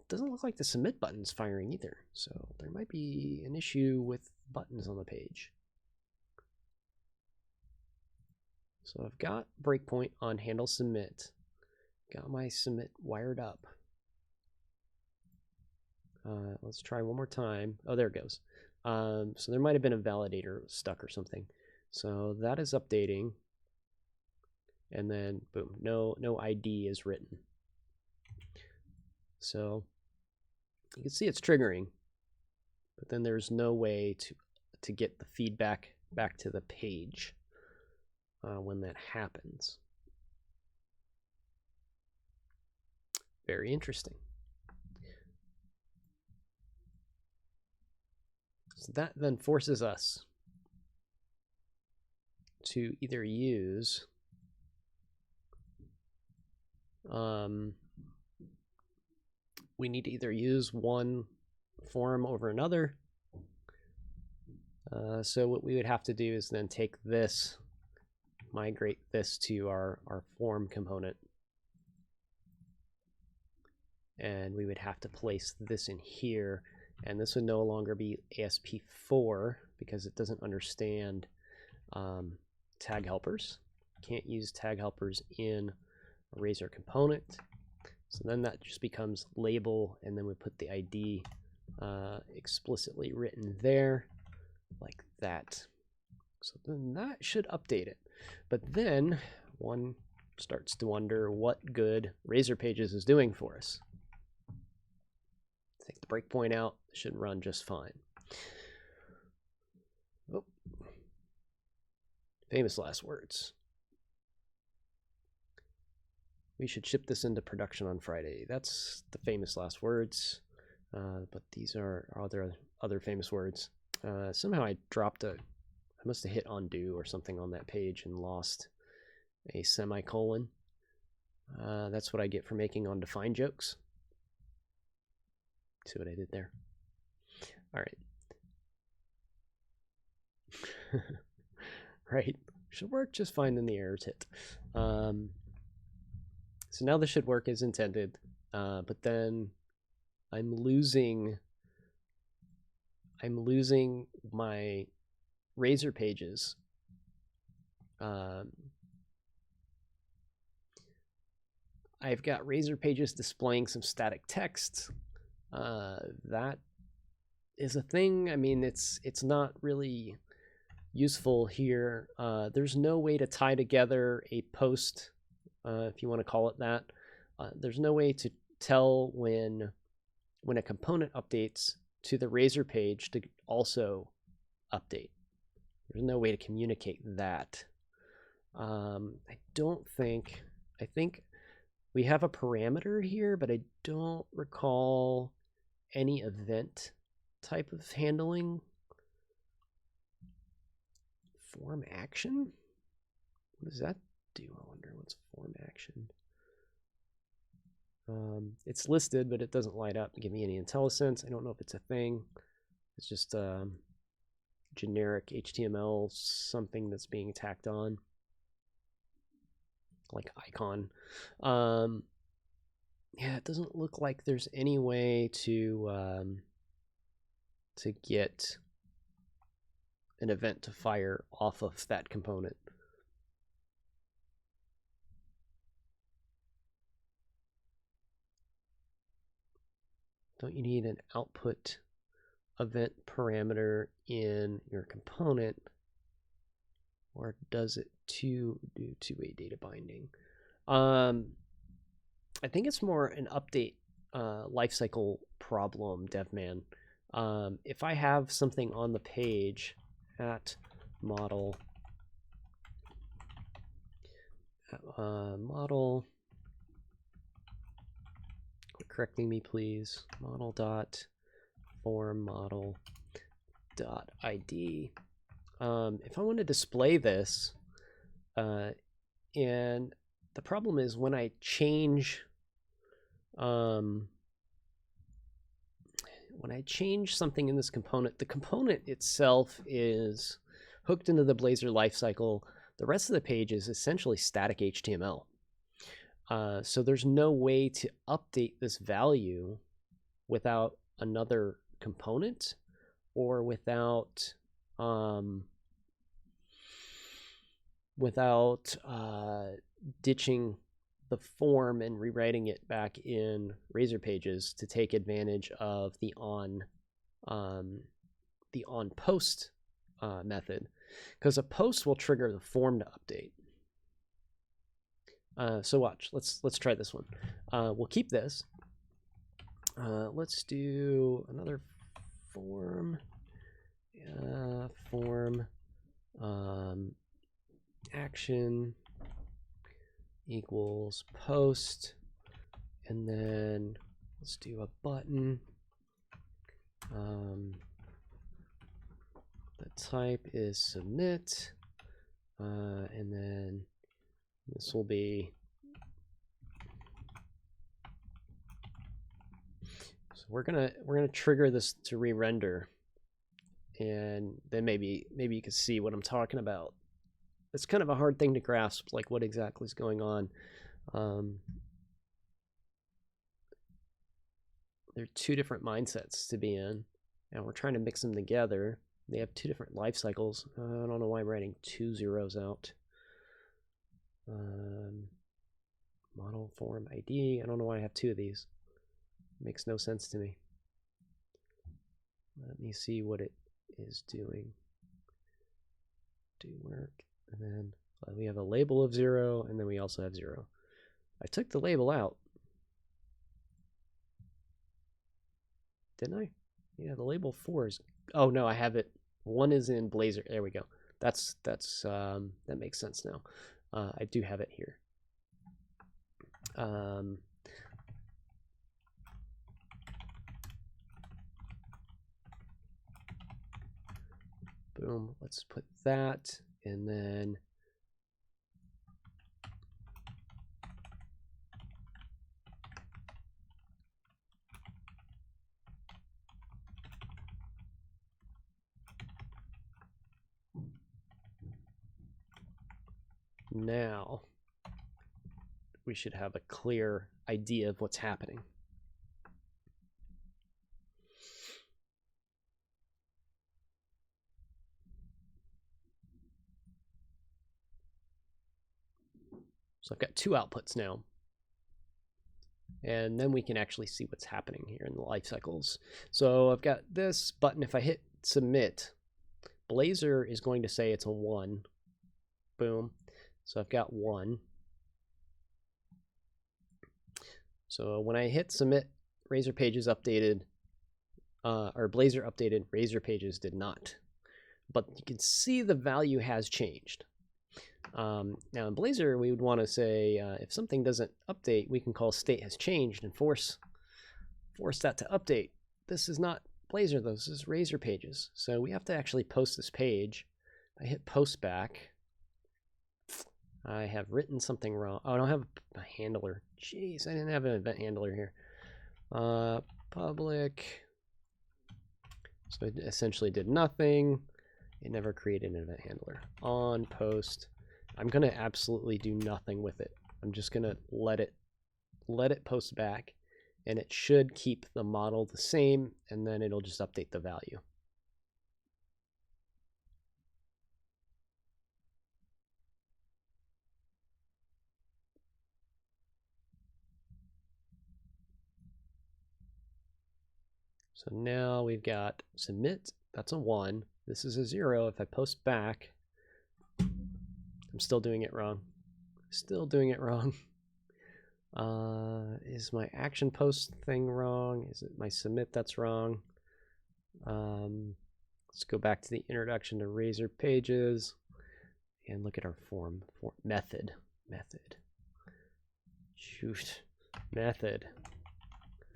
Doesn't look like the submit button's firing either, so there might be an issue with buttons on the page. So I've got breakpoint on handle submit. Got my submit wired up. Let's try one more time. Oh, there it goes. So there might have been a validator stuck or something. So that is updating. And then boom, no ID is written. So you can see it's triggering, but then there's no way to get the feedback back to the page when that happens. Very interesting. So that then forces us to either use we need to either use one form over another. So what we would have to do is then take this, migrate this to our form component. And we would have to place this in here. And this would no longer be ASP4 because it doesn't understand tag helpers. Can't use tag helpers in a Razor component. So then that just becomes label, and then we put the ID explicitly written there, like that. So then that should update it. But then one starts to wonder what good Razor Pages is doing for us. Take the breakpoint out, it should run just fine. Oh. Famous last words. We should ship this into production on Friday. That's the famous last words. but these are other famous words. Somehow I must have hit undo or something on that page and lost a semicolon. That's what I get for making undefined jokes. See what I did there? All right. Right. Should work just fine in the errors hit. So now this should work as intended, but then I'm losing my Razor pages. I've got Razor pages displaying some static text. That is a thing. I mean, it's not really useful here. There's no way to tie together a post, if you want to call it that. There's no way to tell when a component updates to the Razor page to also update. There's no way to communicate that. I think we have a parameter here, but I don't recall any event type of handling. Form action? What does that do? I wonder what's form action. It's listed, but it doesn't light up and give me any IntelliSense. I don't know if it's a thing. It's just generic HTML something that's being tacked on, like icon. Yeah, it doesn't look like there's any way to get an event to fire off of that component. Don't you need an output event parameter in your component, or does it do two-way data binding? I think it's more an update lifecycle problem, DevMan. If I have something on the page at model quit correcting me, please. Model dot form model dot ID. If I want to display this, and the problem is when I change something in this component, the component itself is hooked into the Blazor lifecycle. The rest of the page is essentially static HTML. So there's no way to update this value without another component or without ditching the form and rewriting it back in Razor pages to take advantage of the on post method, because a post will trigger the form to update. So watch. Let's try this one. We'll keep this. Let's do another form. Form action equals post, and then let's do a button. The type is submit, and then this will be, so we're gonna trigger this to re-render, and then maybe you can see what I'm talking about. It's kind of a hard thing to grasp, like what exactly is going on. There are two different mindsets to be in, and we're trying to mix them together. They have two different life cycles. I don't know why I'm writing 2 zeros out. Model form ID. I don't know why I have two of these. It makes no sense to me. Let me see what it is doing. Do work. And then we have a label of 0, and then we also have 0. I took the label out. Didn't I? Yeah, the label 4 is, oh no, I have it. 1 is in Blazor. There we go. That makes sense now. I do have it here. Boom. Let's put that, and then now we should have a clear idea of what's happening. So I've got two outputs now. And then we can actually see what's happening here in the life cycles. So I've got this button. If I hit submit, Blazor is going to say it's a 1. Boom. So I've got 1. So when I hit submit, Razor Pages updated, or Blazor updated, Razor Pages did not. But you can see the value has changed. Now in Blazor, we would want to say if something doesn't update, we can call StateHasChanged and force that to update. This is not Blazor though, this is Razor Pages. So we have to actually post this page. I hit post back. I have written something wrong. Oh, I don't have a handler. Jeez, I didn't have an event handler here. Public. So it essentially did nothing. It never created an event handler. On post. I'm going to absolutely do nothing with it. I'm just going to let it post back, and it should keep the model the same, and then it'll just update the value. So now we've got submit, that's a 1. This is a 0. If I post back, I'm still doing it wrong. Still doing it wrong. Is my action post thing wrong? Is it my submit that's wrong? Let's go back to the introduction to Razor Pages and look at our form method. Shoot, method.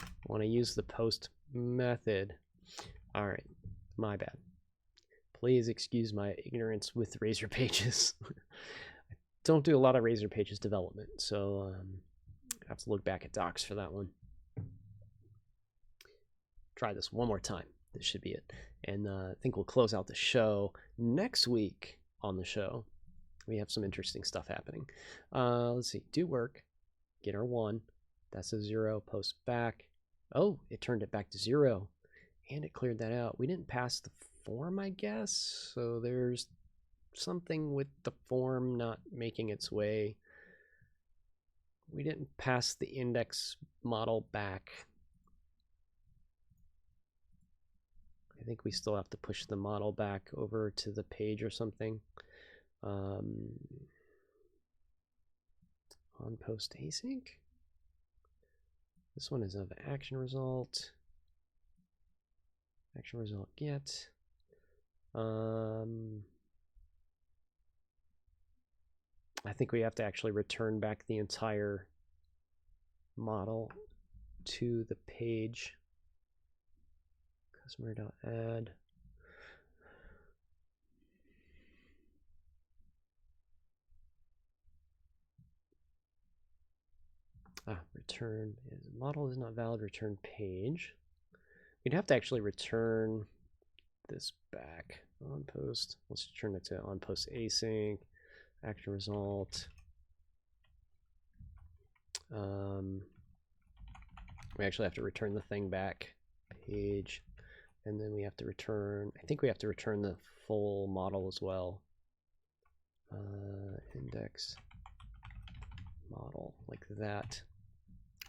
I want to use the post method. All right, my bad. Please excuse my ignorance with Razor Pages. I don't do a lot of Razor Pages development, so I have to look back at docs for that one. Try this one more time. This should be it. And I think we'll close out the show. Next week on the show, we have some interesting stuff happening. Let's see. Do work. Get our 1. That's a 0. Post back. Oh, it turned it back to 0. And it cleared that out. We didn't pass the form, I guess. So there's something with the form not making its way. We didn't pass the index model back. I think we still have to push the model back over to the page or something. On post async. This one is of action result. Action result get. I think we have to actually return back the entire model to the page. Customer.add. Return is model is not valid, return page. We'd have to actually return this back on post. Let's turn it to on post async, action result. We actually have to return the thing back, page, and then we have to return, I think we have to return the full model as well. Index model, like that.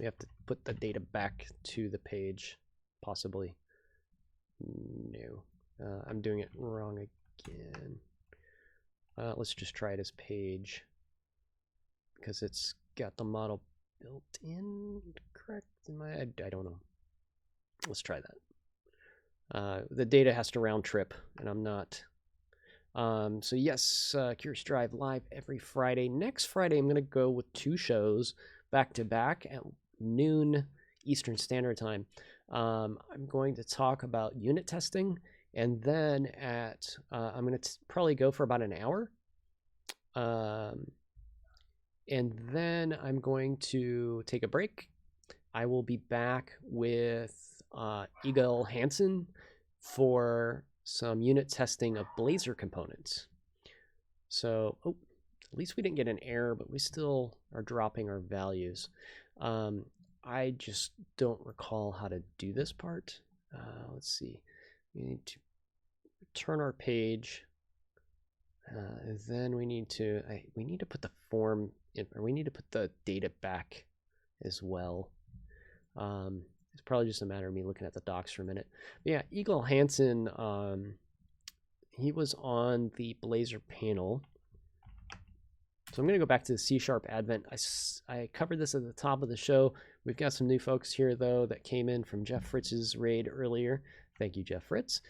We have to put the data back to the page, possibly. No, I'm doing it wrong again. Let's just try it as page, because it's got the model built in, correct? I don't know. Let's try that. The data has to round trip, and I'm not. So yes, Curious Drive live every Friday. Next Friday, I'm going to go with 2 shows back to back at noon Eastern Standard Time. I'm going to talk about unit testing And then at I'm going to probably go for about an hour. And then I'm going to take a break. I will be back with Eagle Hansen for some unit testing of Blazor components. So, at least we didn't get an error, but we still are dropping our values. I just don't recall how to do this part. Let's see. We need to return our page. And then we need to put the form in, or we need to put the data back as well. It's probably just a matter of me looking at the docs for a minute. But yeah, Eagle Hansen, he was on the Blazor panel. So I'm going to go back to the C# Advent. I covered this at the top of the show. We've got some new folks here, though, that came in from Jeff Fritz's raid earlier. Thank you, Jeff Fritz.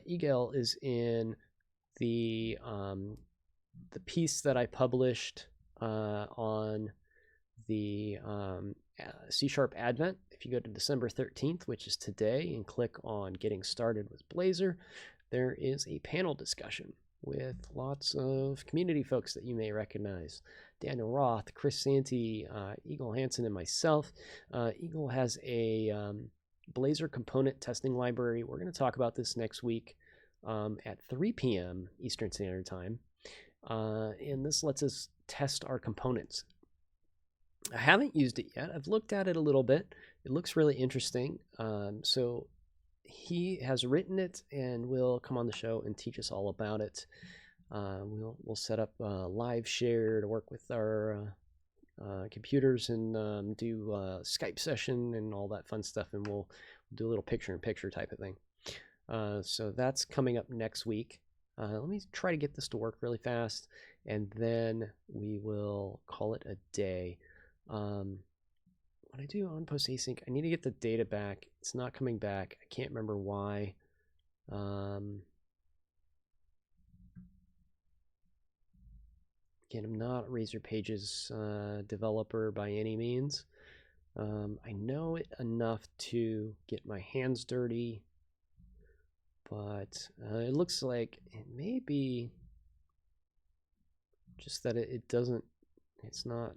Eagle is in the piece that I published on the C# Advent. If you go to December 13th, which is today, and click on Getting Started with Blazor, there is a panel discussion with lots of community folks that you may recognize. Daniel Roth, Chris Santee, Eagle Hansen, and myself. Eagle has a Blazor component testing library. We're going to talk about this next week at 3 p.m. Eastern Standard Time. And this lets us test our components. I haven't used it yet. I've looked at it a little bit. It looks really interesting. So he has written it and will come on the show and teach us all about it. We'll set up a live share to work with our computers and do a Skype session and all that fun stuff, and we'll do a little picture-in-picture type of thing. So that's coming up next week. Let me try to get this to work really fast, and then we will call it a day. When I do on-post async, I need to get the data back. It's not coming back. I can't remember why. Again, I'm not a Razor Pages developer by any means. I know it enough to get my hands dirty, but it looks like it may be just that it's not,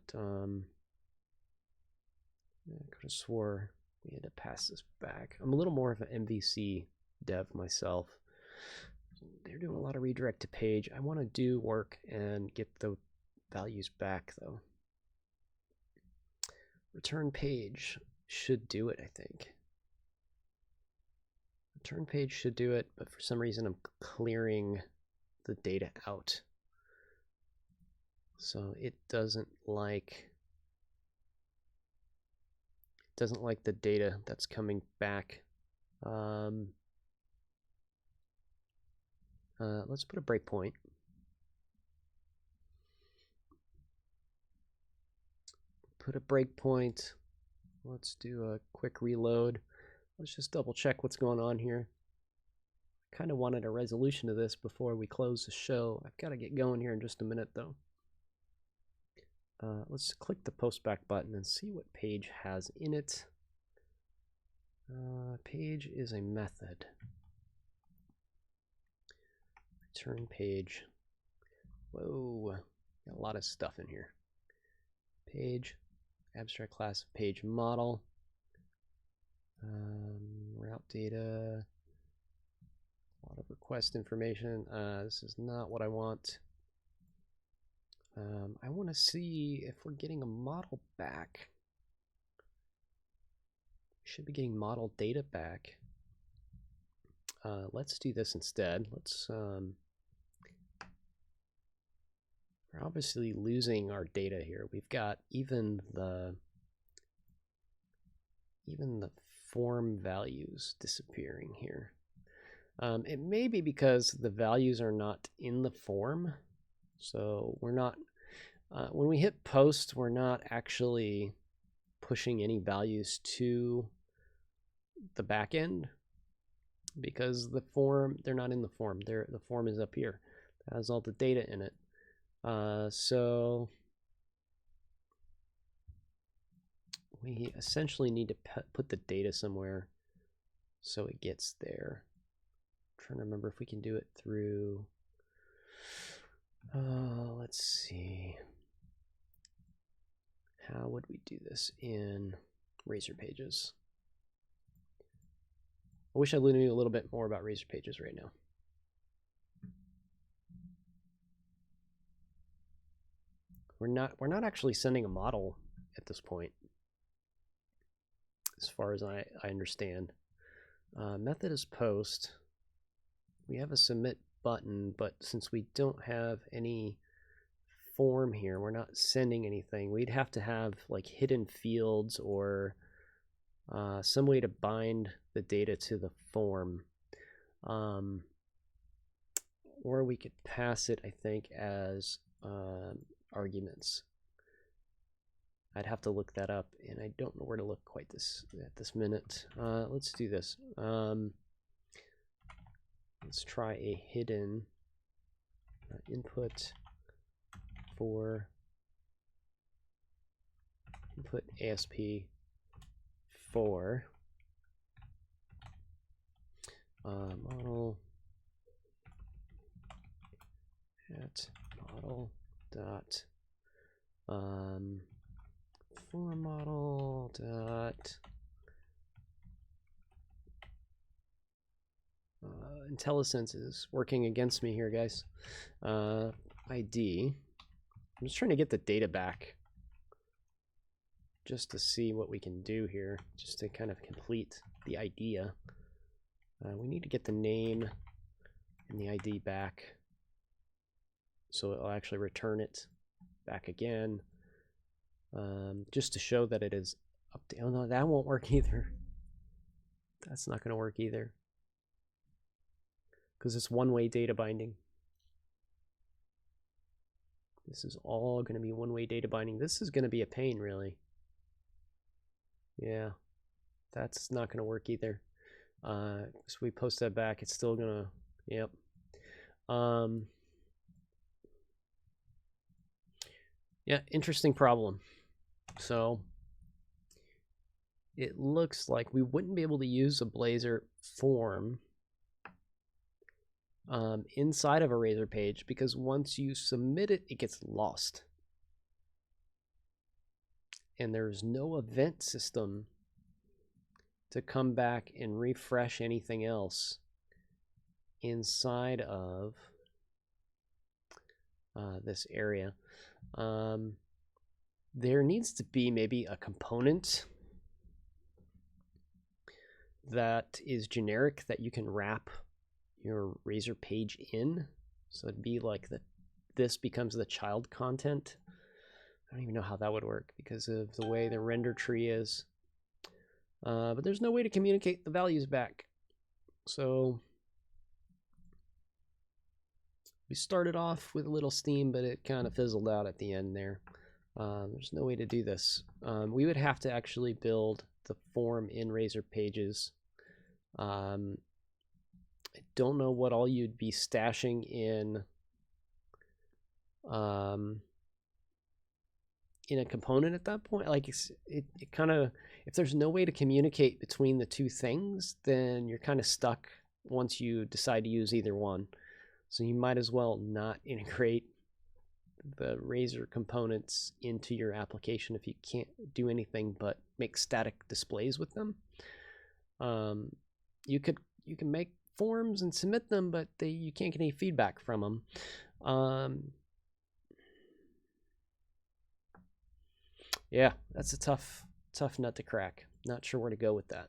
I could have swore we had to pass this back. I'm a little more of an MVC dev myself. They're doing a lot of redirect to page. I want to do work and get the values back, though. Return page should do it, I think. Return page should do it, but for some reason I'm clearing the data out. So it doesn't like the data that's coming back. Let's put a breakpoint. Put a breakpoint. Let's do a quick reload. Let's just double check what's going on here. I kind of wanted a resolution to this before we close the show. I've got to get going here in just a minute, though. Let's click the post back button and see what page has in it. Page is a method. Return page. Whoa, got a lot of stuff in here. Page, abstract class, page model, route data, a lot of request information. This is not what I want. I want to see if we're getting a model back. We should be getting model data back. Let's do this instead. Let's we're obviously losing our data here. We've got even the form values disappearing here. It may be because the values are not in the form. So we're not, when we hit post, we're not actually pushing any values to the back end because the form, they're not in the form. The form is up here. It has all the data in it. So we essentially need to put the data somewhere so it gets there. trying to remember if we can do it through, let's see. How would we do this in Razor Pages? I wish I knew a little bit more about Razor Pages right now. We're not actually sending a model at this point, as far as I understand. Method is post. We have a submit button, but since we don't have any form here, we're not sending anything. We'd have to have like hidden fields or some way to bind the data to the form. Or we could pass it, I think, as arguments. I'd have to look that up, and I don't know where to look quite at this minute. Let's do this. Let's try a hidden input for input ASP for model at model dot for model dot IntelliSense is working against me here, guys. ID. I'm just trying to get the data back just to see what we can do here, just to kind of complete the idea. We need to get the name and the ID back, so it'll actually return it back again, just to show that it is up to. Oh no, that won't work either. That's not going to work either, because it's one-way data binding. This is all going to be one-way data binding. This is going to be a pain, really. Yeah, that's not going to work either. So we post that back. It's still going to, yep. Yeah, interesting problem. So it looks like we wouldn't be able to use a Blazor form inside of a Razor page, because once you submit it, it gets lost. And there's no event system to come back and refresh anything else inside of this area. There needs to be maybe a component that is generic that you can wrap your Razor page in. So it'd be like this becomes the child content. I don't even know how that would work because of the way the render tree is. But there's no way to communicate the values back. So we started off with a little steam, but it kind of fizzled out at the end there. There's no way to do this. We would have to actually build the form in Razor Pages. I don't know what all you'd be stashing in a component at that point. Like it kind of, if there's no way to communicate between the two things, then you're kind of stuck once you decide to use either one. So you might as well not integrate the Razor components into your application if you can't do anything but make static displays with them. You can make forms and submit them, but you can't get any feedback from them. Yeah, that's a tough nut to crack. Not sure where to go with that.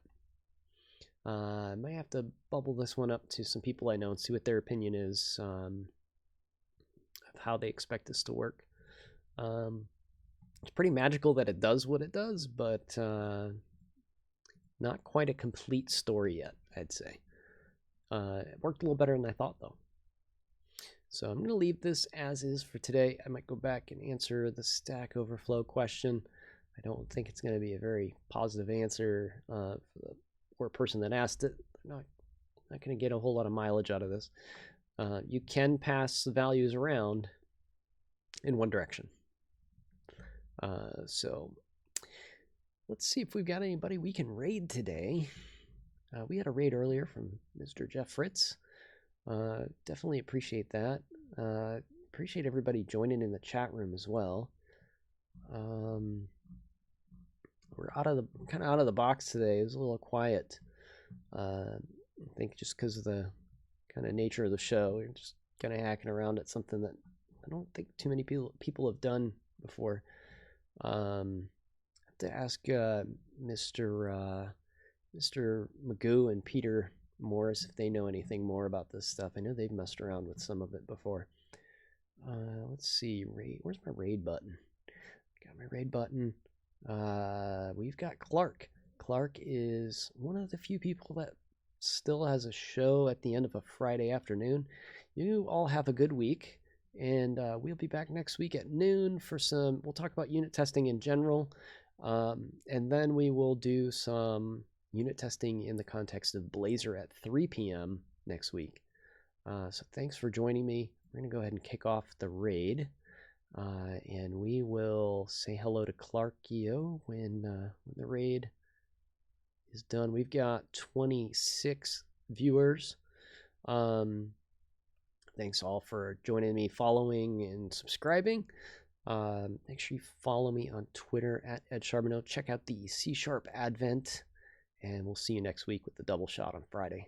I might have to bubble this one up to some people I know and see what their opinion is of how they expect this to work. It's pretty magical that it does what it does, but not quite a complete story yet, I'd say. It worked a little better than I thought, though. So I'm going to leave this as is for today. I might go back and answer the Stack Overflow question. I don't think it's going to be a very positive answer for the poor person that asked it. I'm not going to get a whole lot of mileage out of this. You can pass the values around in one direction. So let's see if we've got anybody we can raid today. We had a raid earlier from Mr. Jeff Fritz. Definitely appreciate that. Appreciate everybody joining in the chat room as well. We're kind of out of the box today. It was a little quiet. I think just because of the kind of nature of the show, we're just kind of hacking around at something that I don't think too many people have done before. I have to ask Mr. Magoo and Peter Morris if they know anything more about this stuff. I know they've messed around with some of it before. Let's see, raid. Where's my raid button? Got my raid button. We've got Clark. Clark is one of the few people that still has a show at the end of a Friday afternoon. You all have a good week, and we'll be back next week at noon for we'll talk about unit testing in general, and then we will do some unit testing in the context of Blazor at 3 p.m. next week. So thanks for joining me. We're going to go ahead and kick off the raid. And we will say hello to Clarkio when the raid is done. We've got 26 viewers. Thanks all for joining me, following, and subscribing. Make sure you follow me on Twitter at Ed Charbonneau. Check out the C# Advent, and we'll see you next week with the double shot on Friday.